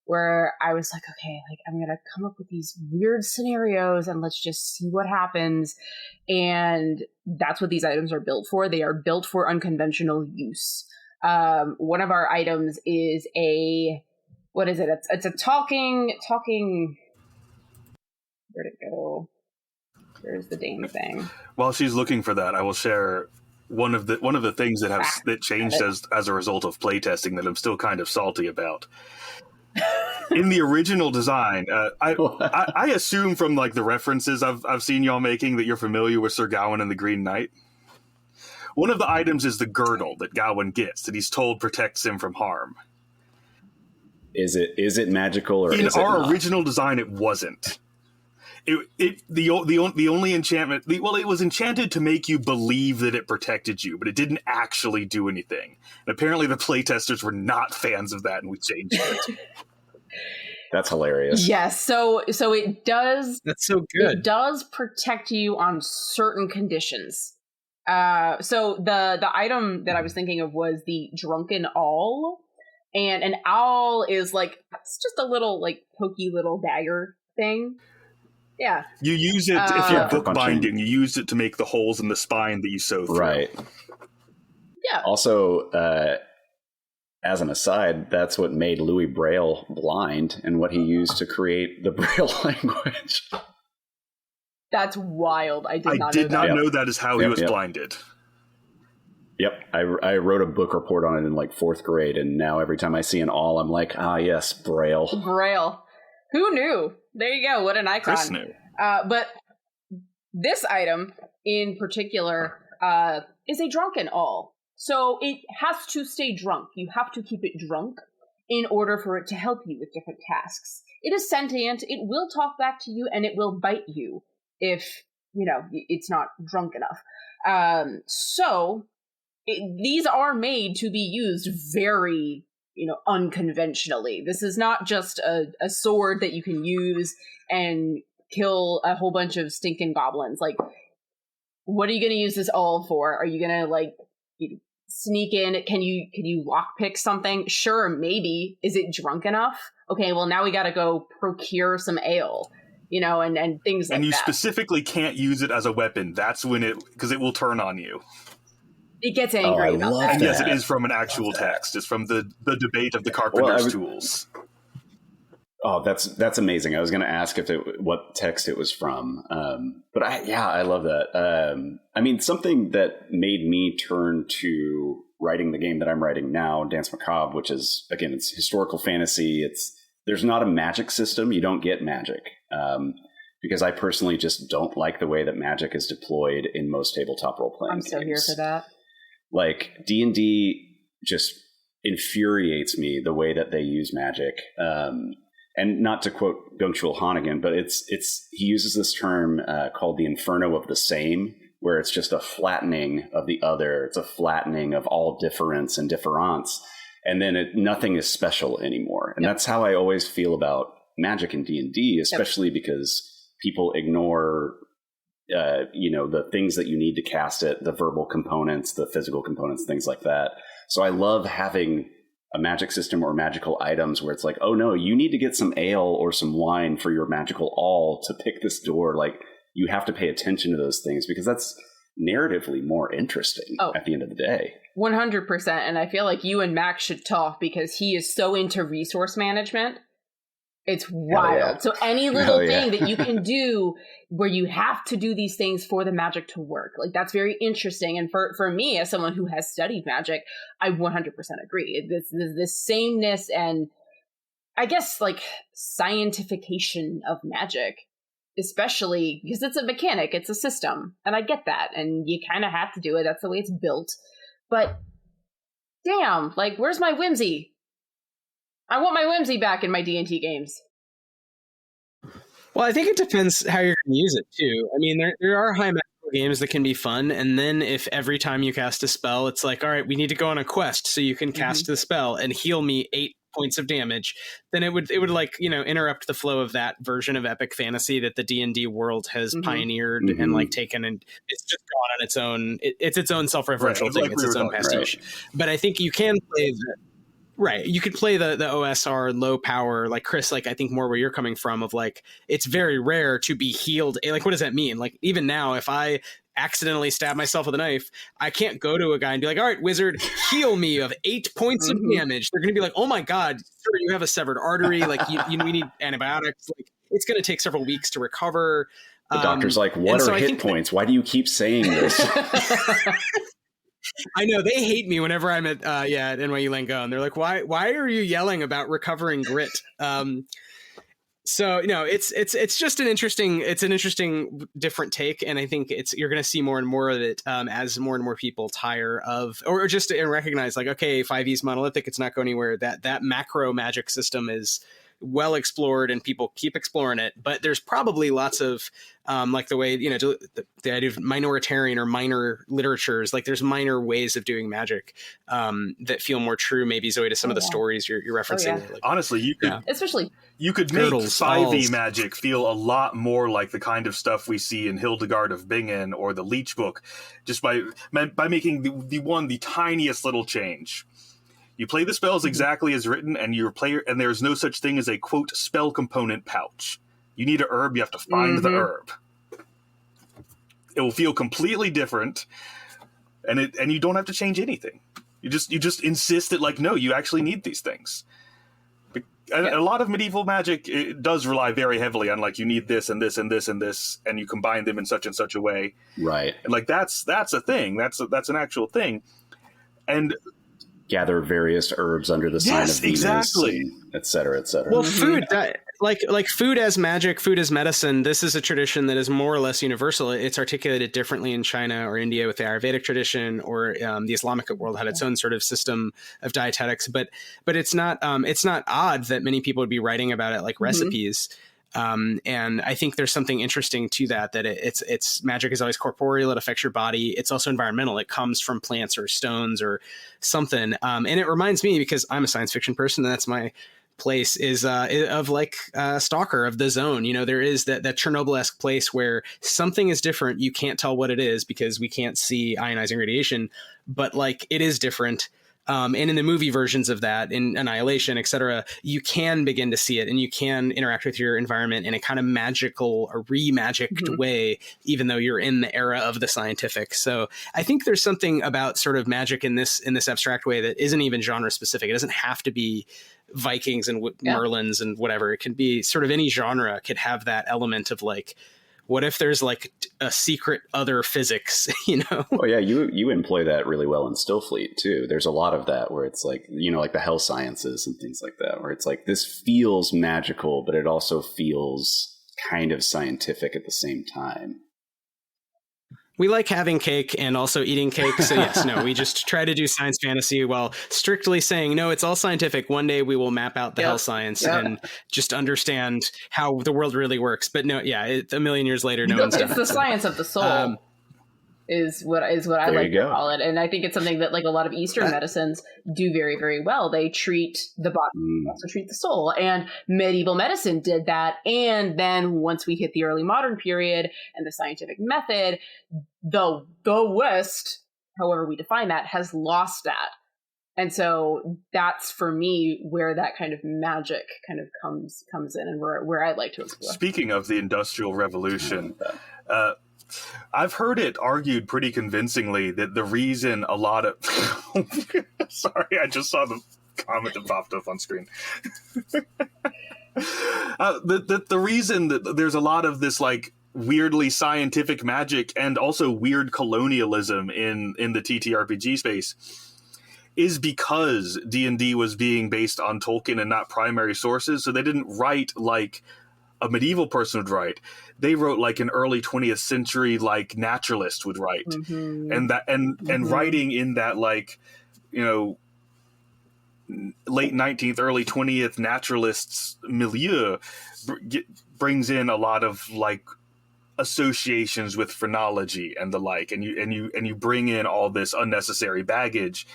where I was like, okay, I'm going to come up with these weird scenarios and let's just see what happens. And that's what these items are built for. They are built for unconventional use. One of our items is what is it? It's a talking, where'd it go? Where's the dang thing? While she's looking for that, I will share one of the things that changed as a result of playtesting that I'm still kind of salty about. In the original design, I assume from the references I've seen y'all making that you're familiar with Sir Gawain and the Green Knight. One of the items is the girdle that Gawain gets that he's told protects him from harm. Is it magical or in is it our not? original design? It wasn't. The only enchantment. It was enchanted to make you believe that it protected you, but it didn't actually do anything. And apparently, the playtesters were not fans of that, and we changed it. That's hilarious. Yes, so it does. That's so good. It does protect you on certain conditions. So the item that I was thinking of was the drunken awl, and an owl is it's just a little pokey little dagger thing. Yeah. You use it if you're bookbinding. You use it to make the holes in the spine that you sew through. Right. Yeah. Also, as an aside, that's what made Louis Braille blind and what he used to create the Braille language. That's wild. I did not know that is how he was blinded. Yep. I wrote a book report on it in 4th grade, and now every time I see an awl, I'm like, yes, Braille. Braille. Who knew? There you go. What an icon. Chris knew. But this item in particular is a drunken awl. So it has to stay drunk. You have to keep it drunk in order for it to help you with different tasks. It is sentient. It will talk back to you, and it will bite you if, it's not drunk enough. These are made to be used very unconventionally. This is not just a sword that you can use and kill a whole bunch of stinking goblins. What are you going to use this all for? Are you going to sneak in? Can you lockpick something? Sure, maybe. Is it drunk enough? Okay, well now we got to go procure some ale, and things like that. And you specifically can't use it as a weapon. That's when because it will turn on you. It gets angry about that. And yes, it is from an actual text. It's from the debate of the carpenter's tools. Oh, that's amazing. I was going to ask what text it was from. But I love that. Something that made me turn to writing the game that I'm writing now, Dance Macabre, which is, again, it's historical fantasy. There's not a magic system. You don't get magic. Because I personally just don't like the way that magic is deployed in most tabletop role-playing games. I'm so here for that. D&D just infuriates me the way that they use magic. And not to quote Byung-Chul Han again, but he uses this term called the inferno of the same, where it's just a flattening of the other. It's a flattening of all difference and difference. And then nothing is special anymore. And that's how I always feel about magic in D&D, especially because people ignore the things that you need to cast it, the verbal components, the physical components, things like that. So I love having a magic system or magical items where it's oh no, you need to get some ale or some wine for your magical awl to pick this door. You have to pay attention to those things because that's narratively more interesting at the end of the day. 100%. And I feel like you and Max should talk because he is so into resource management. It's wild. Yeah. So any little thing that you can do where you have to do these things for the magic to work, like that's very interesting. And for me, as someone who has studied magic, I 100% agree. This sameness and I guess like scientification of magic, especially because it's a mechanic, it's a system, and I get that, and you kind of have to do it. That's the way it's built. But damn, like, where's my whimsy? I want my whimsy back in my D&T games. Well, I think it depends how you're going to use it, too. I mean, there are high magical games that can be fun, and then if every time you cast a spell, it's like, all right, we need to go on a quest so you can cast the spell and heal me 8 points of damage, then it would like, you know, interrupt the flow of that version of epic fantasy that the D&D world has pioneered and like taken, and it's just gone on its own. It's its own self-referential thing. Like it's its own pastiche. Right. But I think you can play you could play the OSR low power, like Chris, like I think more where you're coming from of like, it's very rare to be healed. Like, what does that mean? Like, even now, if I accidentally stab myself with a knife, I can't go to a guy and be like, all right, wizard, heal me of 8 points of damage. They're going to be like, oh my God, sir, you have a severed artery. Like we need antibiotics. Like it's going to take several weeks to recover. The doctor's like, what are hit points? Why do you keep saying this? I know they hate me whenever I'm at NYU Langone. They're like, why are you yelling about recovering grit? So, you know, it's just an interesting different take. And I think you're going to see more and more of it as more and more people tire of, or just to recognize like, okay, 5e's monolithic, it's not going anywhere. That macro magic system is well explored and people keep exploring it, but there's probably lots of like the way, you know, the idea of minoritarian or minor literatures, like there's minor ways of doing magic that feel more true, maybe, Zoe, to some of the stories you're referencing. Like, honestly, you could especially you could make 5e magic feel a lot more like the kind of stuff we see in Hildegard of Bingen or the Leech Book, just by making the tiniest little change. You play the spells exactly as written, and and there's no such thing as a, quote, spell component pouch. You need a herb, you have to find the herb. It will feel completely different, and you don't have to change anything. You just insist that, like, no, you actually need these things. A lot of medieval magic, it does rely very heavily on, like, you need this and this and this and this, and you combine them in such and such a way. Right. And, like, that's a thing. That's an actual thing. And gather various herbs under the sign of Venus, exactly, et cetera, et cetera. Well, food, like food as magic, food as medicine, this is a tradition that is more or less universal. It's articulated differently in China or India with the Ayurvedic tradition, or the Islamic world had its own sort of system of dietetics. But it's not odd that many people would be writing about it like recipes. And I think there's something interesting to that it's magic is always corporeal. It affects your body. It's also environmental. It comes from plants or stones or something. And it reminds me, because I'm a science fiction person, and that's my place, is of like Stalker, of the Zone. You know, there is that Chernobyl-esque place where something is different. You can't tell what it is because we can't see ionizing radiation, but like it is different. And in the movie versions of that, in Annihilation, et cetera, you can begin to see it, and you can interact with your environment in a kind of magical or re-magicked way, even though you're in the era of the scientific. So I think there's something about sort of magic in this abstract way that isn't even genre specific. It doesn't have to be Vikings and Merlins and whatever. It can be sort of any genre could have that element of like, what if there's like a secret other physics, you know? Oh yeah, you employ that really well in Stillfleet too. There's a lot of that where it's like, you know, like the hell sciences and things like that, where it's like this feels magical, but it also feels kind of scientific at the same time. We like having cake and also eating cake. So yes, no, we just try to do science fantasy while strictly saying, no, it's all scientific. One day we will map out the hell science and just understand how the world really works. But no, a million years later, no one's done it. It's the science of the soul. Is what I like to call it. And I think it's something that like a lot of Eastern medicines do very, very well. They treat the body, they also treat the soul. And medieval medicine did that. And then once we hit the early modern period and the scientific method, the West, however we define that, has lost that. And so that's, for me, where that kind of magic kind of comes in, and where I like to explore. Speaking of the Industrial Revolution, I've heard it argued pretty convincingly that the reason a lot of... Sorry, I just saw the comment that popped up on screen. The reason that there's a lot of this like weirdly scientific magic and also weird colonialism in the TTRPG space is because D&D was being based on Tolkien and not primary sources. So they didn't write like a medieval person would write. They wrote like an early 20th century like naturalist would write. And writing in that like, you know, late 19th, early 20th naturalists milieu brings in a lot of like associations with phrenology and the like, and you bring in all this unnecessary baggage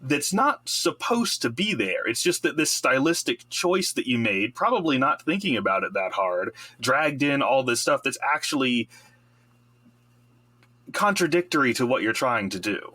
that's not supposed to be there. It's just that this stylistic choice that you made, probably not thinking about it that hard, dragged in all this stuff that's actually contradictory to what you're trying to do.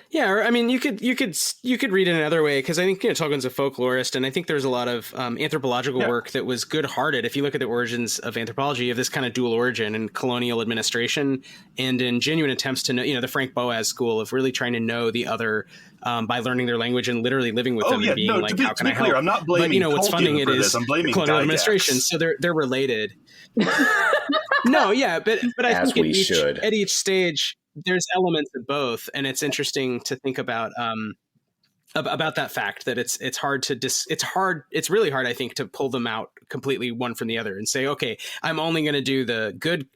Yeah, or, I mean, you could read it another way, because I think, you know, Tolkien's a folklorist, and I think there's a lot of anthropological work that was good-hearted. If you look at the origins of anthropology, of this kind of dual origin in colonial administration and in genuine attempts to know, you know, the Frank Boas school of really trying to know the other by learning their language and literally living with them and being like, how can I help? I'm not blaming, but you know, what's Tolkien funding it is colonial administration, so they're related. No, yeah, but I think at each stage there's elements of both, and it's interesting to think about that fact that it's hard to it's really hard, I think, to pull them out completely one from the other and say, okay, I'm only going to do the good,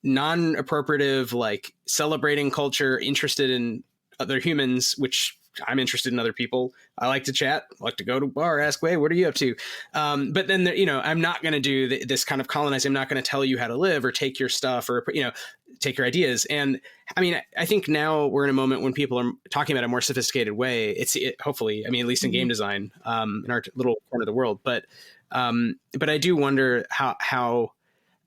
non-appropriative, like celebrating culture, interested in other humans, which I'm interested in other people. I like to chat, I like to go to a bar, ask, hey, what are you up to? But then, you know, I'm not going to do this kind of colonizing. I'm not going to tell you how to live or take your stuff or, you know, take your ideas. And I mean, I think now we're in a moment when people are talking about a more sophisticated way. Hopefully, I mean, at least in game design, in our little corner of the world. But I do wonder how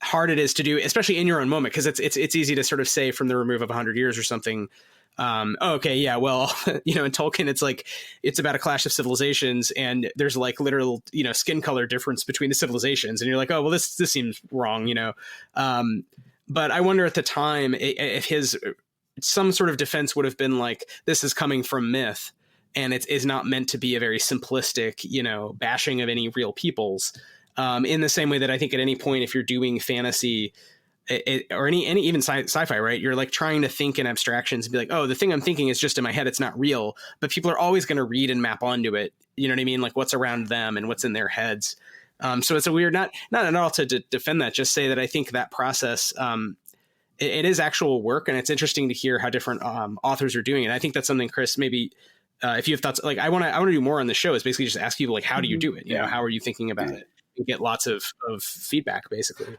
hard it is to do, especially in your own moment, because it's easy to sort of say from the remove of 100 years or something. Okay, yeah, well, you know, in Tolkien, it's like, it's about a clash of civilizations, and there's like literal, you know, skin color difference between the civilizations, and you're like, oh, well, this seems wrong, you know. But I wonder at the time if some sort of defense would have been like, this is coming from myth, and it is not meant to be a very simplistic, you know, bashing of any real peoples. In the same way that I think at any point, if you're doing fantasy, or any even sci-fi, right? You're like trying to think in abstractions and be like, oh, the thing I'm thinking is just in my head. It's not real, but people are always going to read and map onto it. You know what I mean? Like what's around them and what's in their heads. So it's a weird, not at all to defend that, just say that I think that process, it is actual work, and it's interesting to hear how different authors are doing it. I think that's something, Chris, maybe if you have thoughts, like I want to do more on the show, is basically just ask people like, how do you do it? You know, how are you thinking about it? And get lots of feedback, basically.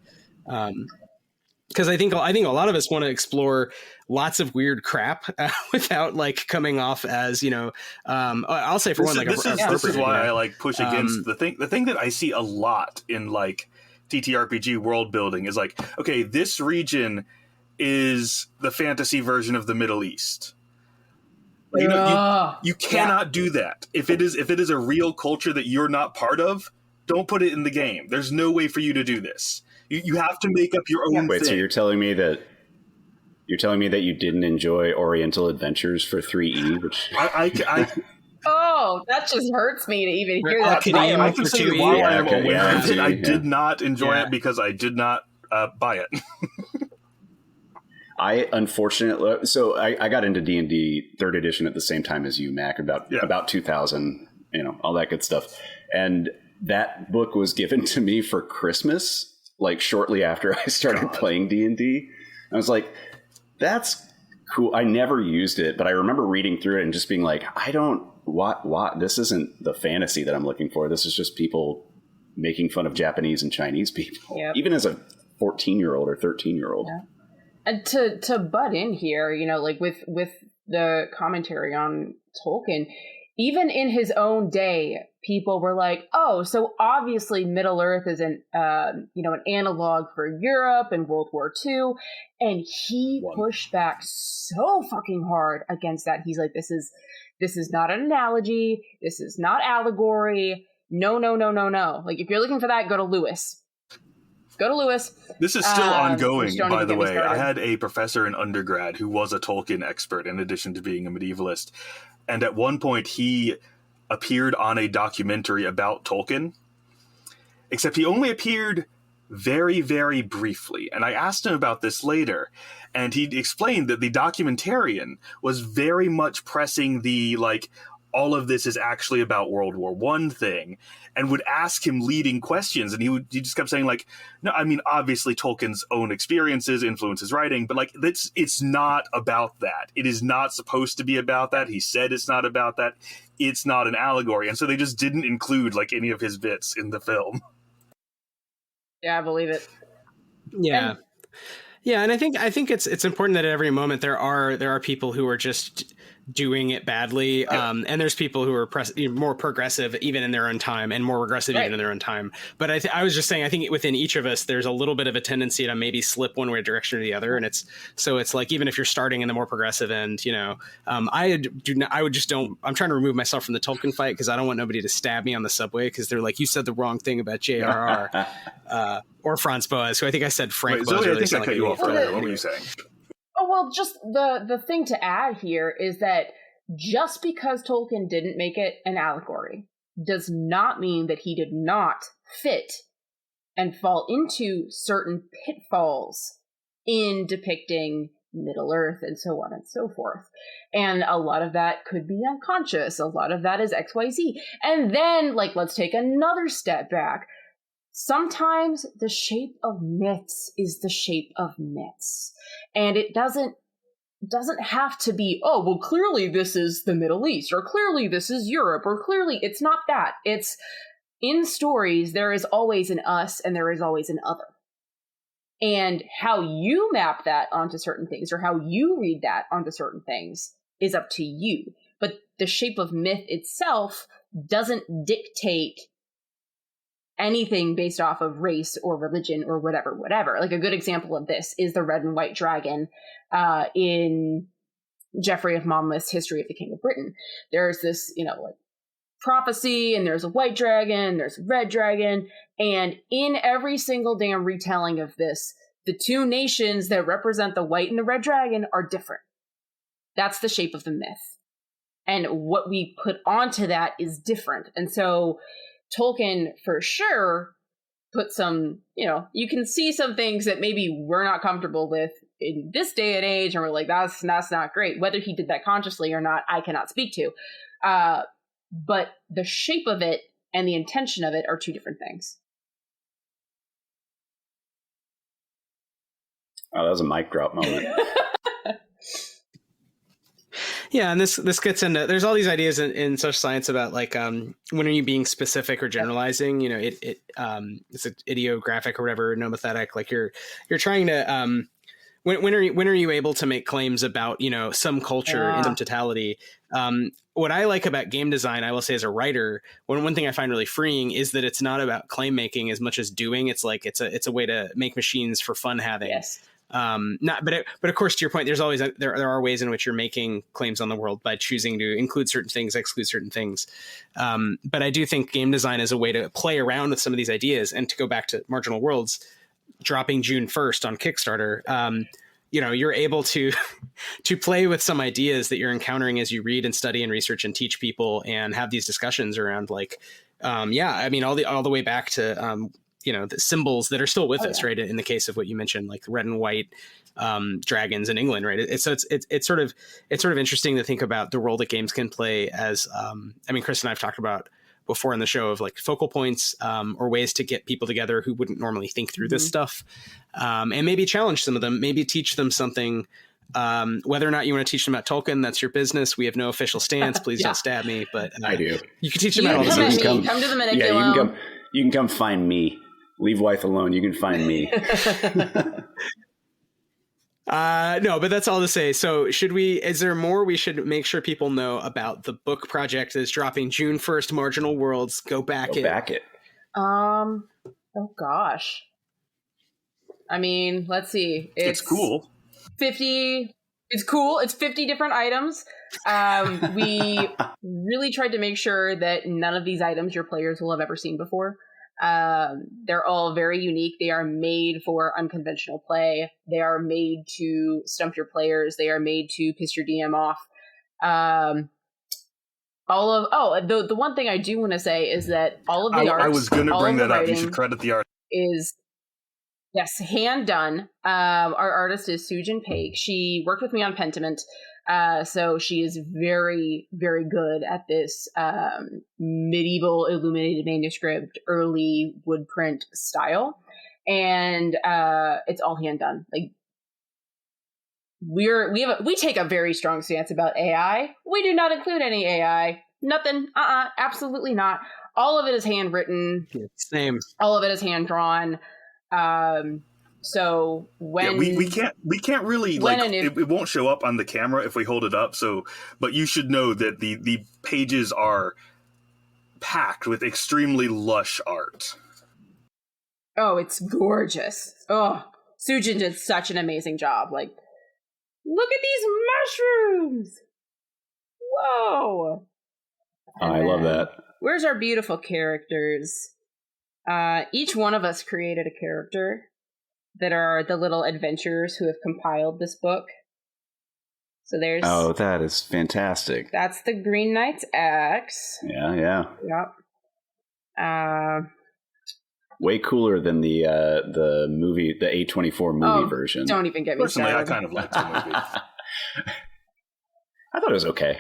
Because I think a lot of us want to explore lots of weird crap without like coming off as, you know, I'll say for one, like this is why I like push against the thing that I see a lot in like TTRPG world building is like, okay, this region is the fantasy version of the Middle East. You know, you cannot do that. If it is a real culture that you're not part of, don't put it in the game. There's no way for you to do this. You have to make up your own thing. So you're telling me that you didn't enjoy Oriental Adventures for 3E, which oh, that just hurts me to even hear that. I can say while I'm aware of it, I did not enjoy it because I did not buy it. I unfortunately, so I got into D&D 3rd edition at the same time as you, Mac, about 2000, you know, all that good stuff, and that book was given to me for Christmas. Like shortly after I started playing D&D, I was like, that's cool. I never used it, but I remember reading through it and just being like, what? This isn't the fantasy that I'm looking for. This is just people making fun of Japanese and Chinese people, even as a 14-year-old or 13-year-old. Yeah. And to butt in here, you know, like with the commentary on Tolkien, even in his own day, people were like, oh, so obviously Middle Earth is an analog for Europe and World War II. And he pushed back so fucking hard against that. He's like, this is not an analogy. This is not allegory. No. Like, if you're looking for that, go to Lewis. This is still ongoing, by the way. I had a professor in undergrad who was a Tolkien expert in addition to being a medievalist. And at one point, he appeared on a documentary about Tolkien, except he only appeared very, very briefly. And I asked him about this later, and he explained that the documentarian was very much pressing the, like, all of this is actually about World War I thing, and would ask him leading questions. And he just kept saying, like, no, I mean, obviously Tolkien's own experiences influence his writing, but like, it's not about that. It is not supposed to be about that. He said it's not about that. It's not an allegory. And so they just didn't include like any of his bits in the film. Yeah, I believe it. Yeah. Yeah, and I think it's important that at every moment there are people who are just doing it badly, and there's people who are more progressive even in their own time, and more regressive even in their own time. But I was just saying, I think within each of us there's a little bit of a tendency to maybe slip one way direction or the other, and it's like, even if you're starting in the more progressive end, I'm trying to remove myself from the Tolkien fight because I don't want nobody to stab me on the subway because they're like, you said the wrong thing about J.R.R. Or Franz Boas, who I think I said Frank Boas. Zoe, I think I cut you off earlier. What were you saying? Oh, well, just the thing to add here is that just because Tolkien didn't make it an allegory does not mean that he did not fit and fall into certain pitfalls in depicting Middle-earth and so on and so forth. And a lot of that could be unconscious. A lot of that is XYZ. And then, like, let's take another step back. Sometimes the shape of myths is the shape of myths. And it doesn't have to be, oh, well, clearly this is the Middle East, or clearly this is Europe, or clearly it's not that. It's, in stories, there is always an us and there is always an other. And how you map that onto certain things, or how you read that onto certain things, is up to you. But the shape of myth itself doesn't dictate anything based off of race or religion or whatever. Like, a good example of this is the red and white dragon in Geoffrey of Monmouth's History of the King of Britain. There's this, like, prophecy, and there's a white dragon, there's a red dragon, and in every single damn retelling of this, the two nations that represent the white and the red dragon are different. That's the shape of the myth. And what we put onto that is different. And so Tolkien, for sure, put some, you can see some things that maybe we're not comfortable with in this day and age, and we're like, that's not great. Whether he did that consciously or not, I cannot speak to. But the shape of it and the intention of it are two different things. Oh, that was a mic drop moment. Yeah, and this gets into, there's all these ideas in social science about, like, when are you being specific or generalizing? It's an idiographic or whatever, nomothetic. Like, you're trying to when are you able to make claims about some culture in some totality? What I like about game design, I will say as a writer, one thing I find really freeing is that it's not about claim making as much as doing. It's like it's a way to make machines for fun having. Yes. But of course, to your point, there's always there are ways in which you're making claims on the world by choosing to include certain things, exclude certain things. But I do think game design is a way to play around with some of these ideas. And to go back to Marginal Worlds, dropping June 1st on Kickstarter, you're able to play with some ideas that you're encountering as you read and study and research and teach people and have these discussions around, like, all the way back to the symbols that are still with us, right? In the case of what you mentioned, like red and white dragons in England, right? It's sort of interesting to think about the role that games can play as, Chris and I've talked about before in the show of, like, focal points or ways to get people together who wouldn't normally think through this stuff, and maybe challenge some of them, maybe teach them something. Whether or not you want to teach them about Tolkien, that's your business. We have no official stance. Please don't stab me. But I do. You can teach them about all this. Come to the Maniculum. Yeah, you can come find me. Leave wife alone. You can find me. No, but that's all to say. So is there more we should make sure people know about the book project that's dropping June 1st, Marginal Worlds? Go back it. Oh gosh. Let's see. It's cool. 50. It's cool. It's 50 different items. We really tried to make sure that none of these items your players will have ever seen before. They're all very unique. They are made for unconventional play. They are made to stump your players. They are made to piss your DM off. the one thing I do want to say is that all of the art. I was going to bring that up. You should writing credit the art. Is yes, hand done. Our artist is Sujin Paik. She worked with me on Pentiment, so she is very, very good at this medieval illuminated manuscript, early wood print style, and it's all hand done. Like we take a very strong stance about AI. We do not include any AI. Nothing. Absolutely not. All of it is handwritten. Same. All of it is hand drawn. So when we can't really it won't show up on the camera if we hold it up. So, but you should know that the pages are packed with extremely lush art. Oh, it's gorgeous. Oh, Sujin did such an amazing job. Like, look at these mushrooms. Whoa. I love that. Where's our beautiful characters? Each one of us created a character that are the little adventurers who have compiled this book. So there's... Oh, that is fantastic. That's the Green Knight's axe. Yeah. Yep. Way cooler than the movie, the A24 movie version. Don't even get me Personally, started. I kind of liked the movie. I thought it was okay.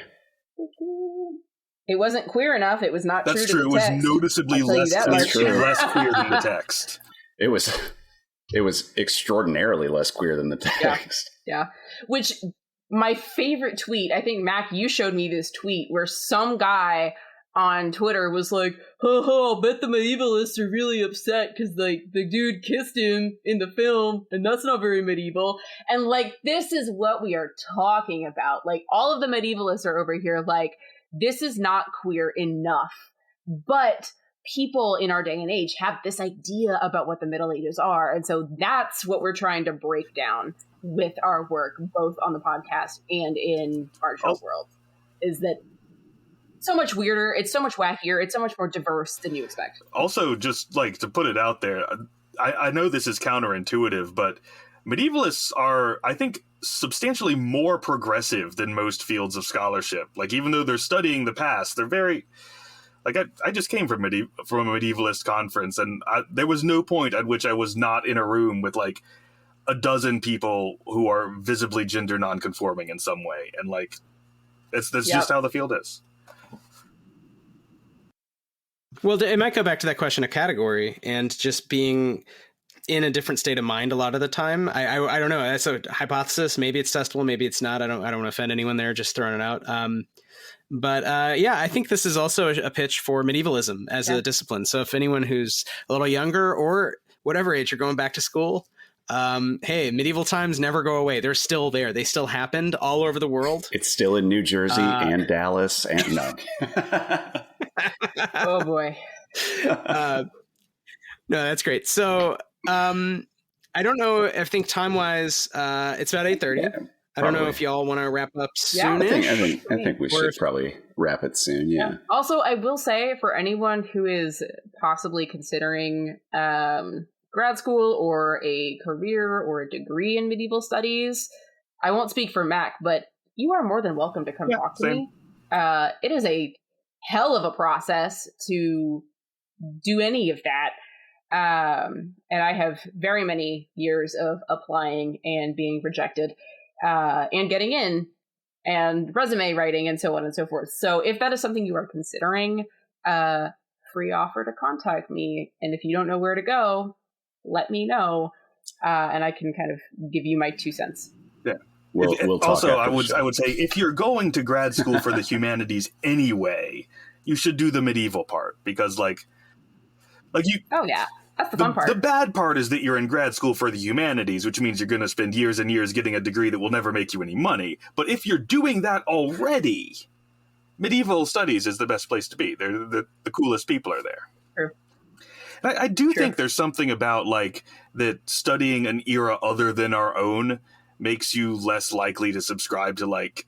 It wasn't queer enough. It was not That's true to true. the text. It was noticeably less queer than the text. It was extraordinarily less queer than the text. Yeah. Which, my favorite tweet, I think, Mac, you showed me this tweet where some guy on Twitter was like, I'll bet the medievalists are really upset because like the dude kissed him in the film and that's not very medieval. And like, this is what we are talking about. Like, all of the medievalists are over here like, this is not queer enough. But people in our day and age have this idea about what the Middle Ages are. And so that's what we're trying to break down with our work, both on the podcast and in Marginal Worlds, is that so much weirder, it's so much wackier, it's so much more diverse than you expect. Also, just like to put it out there, I know this is counterintuitive, but medievalists are, I think, substantially more progressive than most fields of scholarship. Like, even though they're studying the past, they're very... Like, I just came from a medievalist conference, and there was no point at which I was not in a room with, like, a dozen people who are visibly gender nonconforming in some way. And, like, that's just how the field is. Well, it might go back to that question of category and just being in a different state of mind a lot of the time. I don't know. That's a hypothesis. Maybe it's testable. Maybe it's not. I don't want to offend anyone there. Just throwing it out. But I think this is also a pitch for medievalism as a discipline. So if anyone who's a little younger or whatever age you're going back to school, hey, medieval times never go away. They're still there. They still happened all over the world. It's still in New Jersey and Dallas and no. Oh boy. No, that's great. So I don't know. I think time wise, it's about 8:30. Yeah. I don't know if y'all want to wrap up soon. I think we should probably wrap it soon. Yeah. Also, I will say for anyone who is possibly considering grad school or a career or a degree in medieval studies, I won't speak for Mac, but you are more than welcome to come talk to me. It is a hell of a process to do any of that. And I have very many years of applying and being rejected. And getting in, and resume writing, and so on and so forth. So if that is something you are considering, free offer to contact me. And if you don't know where to go, let me know, and I can kind of give you my 2 cents. Yeah. We'll talk also, I would say if you're going to grad school for the humanities anyway, you should do the medieval part because, like you. Oh yeah. That's the fun part. The bad part is that you're in grad school for the humanities, which means you're going to spend years and years getting a degree that will never make you any money. But if you're doing that already, medieval studies is the best place to be. They're the coolest people are there. True. And I do think there's something about like that studying an era other than our own makes you less likely to subscribe to like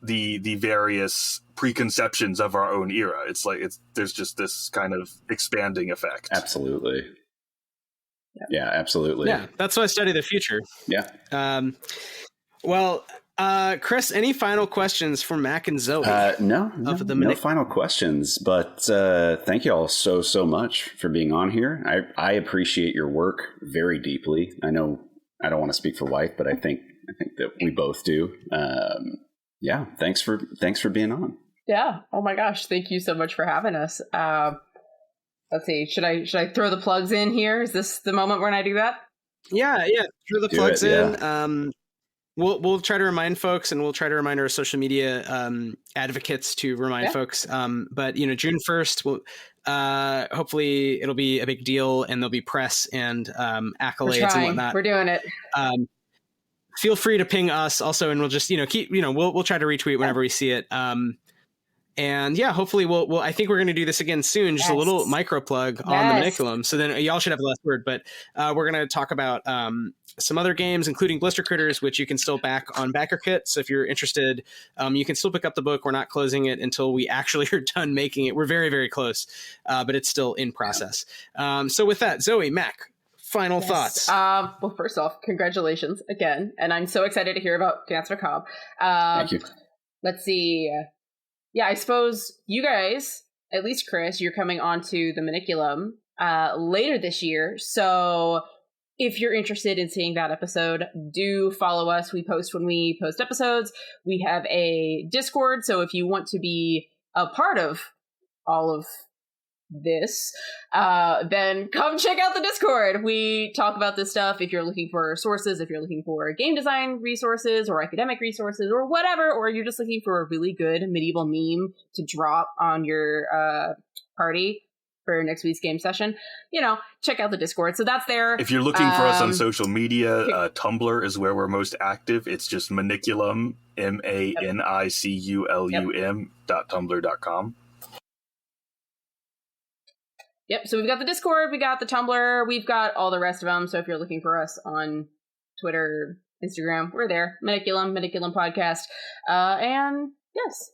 the various preconceptions of our own era. It's like there's just this kind of expanding effect. Absolutely. Yeah, absolutely. Yeah, that's why I study the future. Yeah. Well, Chris, any final questions for Mac and Zoe? No final questions, but thank you all so much for being on here. I appreciate your work very deeply. I know I don't want to speak for wife, but I think that we both do. Yeah, thanks for being on. Yeah. Oh my gosh, thank you so much for having us. Let's see. Should I throw the plugs in here? Is this the moment when I do that? Yeah. Throw the plugs in. We'll try to remind folks, and we'll try to remind our social media advocates to remind folks. But June 1st, we'll, hopefully it'll be a big deal, and there'll be press and accolades and whatnot. We're doing it. Feel free to ping us also, and we'll just keep we'll try to retweet whenever we see it. And yeah, hopefully we'll I think we're going to do this again soon. Just a little micro plug on the Maniculum. So then y'all should have the last word, but we're going to talk about some other games, including Blister Critters, which you can still back on BackerKit. So if you're interested, you can still pick up the book. We're not closing it until we actually are done making it. We're very, very close, but it's still in process. So with that, Zoe, Mac, final thoughts. Well, first off, congratulations again. And I'm so excited to hear about Dance Macabre. Thank you. Let's see. Yeah, I suppose you guys, at least Chris, you're coming onto the Maniculum later this year. So if you're interested in seeing that episode, do follow us. We post when we post episodes. We have a Discord. So if you want to be a part of all of this, then come check out the Discord. We talk about this stuff. If you're looking for sources, if you're looking for game design resources or academic resources or whatever, or you're just looking for a really good medieval meme to drop on your party for next week's game session, check out the Discord. So that's there. If you're looking for us on social media, Tumblr is where we're most active. It's just Maniculum, Maniculum.tumblr.com. Yep, so we've got the Discord, we got the Tumblr, we've got all the rest of them. So if you're looking for us on Twitter, Instagram, we're there. Maniculum Podcast. And yes,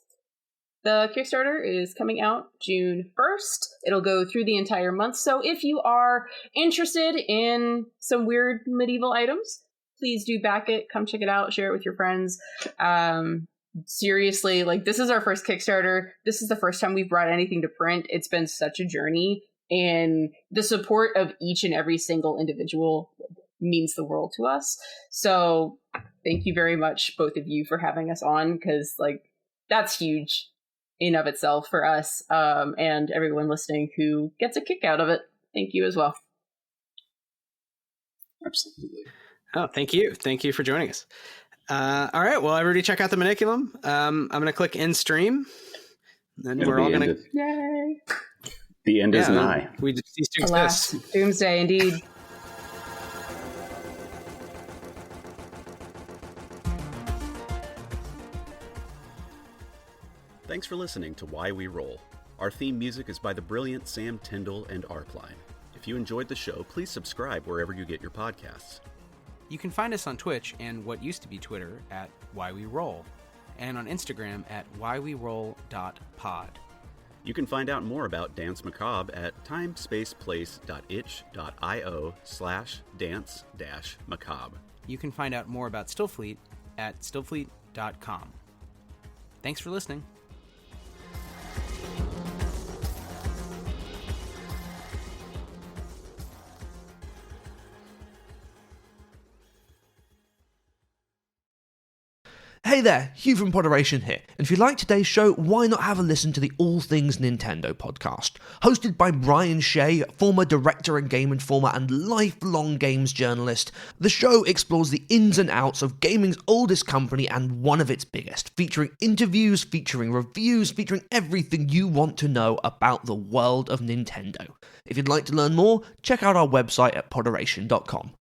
the Kickstarter is coming out June 1st. It'll go through the entire month. So if you are interested in some weird medieval items, please do back it. Come check it out. Share it with your friends. Seriously, this is our first Kickstarter. This is the first time we've brought anything to print. It's been such a journey. And the support of each and every single individual means the world to us. So thank you very much, both of you, for having us on, because that's huge in of itself for us, and everyone listening who gets a kick out of it. Thank you as well. Absolutely. Oh, thank you. Thank you for joining us. All right. Well, everybody check out the Maniculum. I'm going to click end stream. Then we're all going to... Yay! The end is nigh. We cease to Alas, exist. doomsday indeed. Thanks for listening to Why We Roll. Our theme music is by the brilliant Sam Tyndall and Arcline. If you enjoyed the show, please subscribe wherever you get your podcasts. You can find us on Twitch and what used to be Twitter at Why We Roll, and on Instagram at whyweroll.pod. You can find out more about Dance Macabre at timespaceplace.itch.io/dance-macabre. You can find out more about Stillfleet at stillfleet.com. Thanks for listening. Hey there, Hugh from Podderation here, and if you like today's show, why not have a listen to the All Things Nintendo podcast? Hosted by Brian Shea, former director at Game Informer and lifelong games journalist, the show explores the ins and outs of gaming's oldest company and one of its biggest, featuring interviews, featuring reviews, featuring everything you want to know about the world of Nintendo. If you'd like to learn more, check out our website at podderation.com.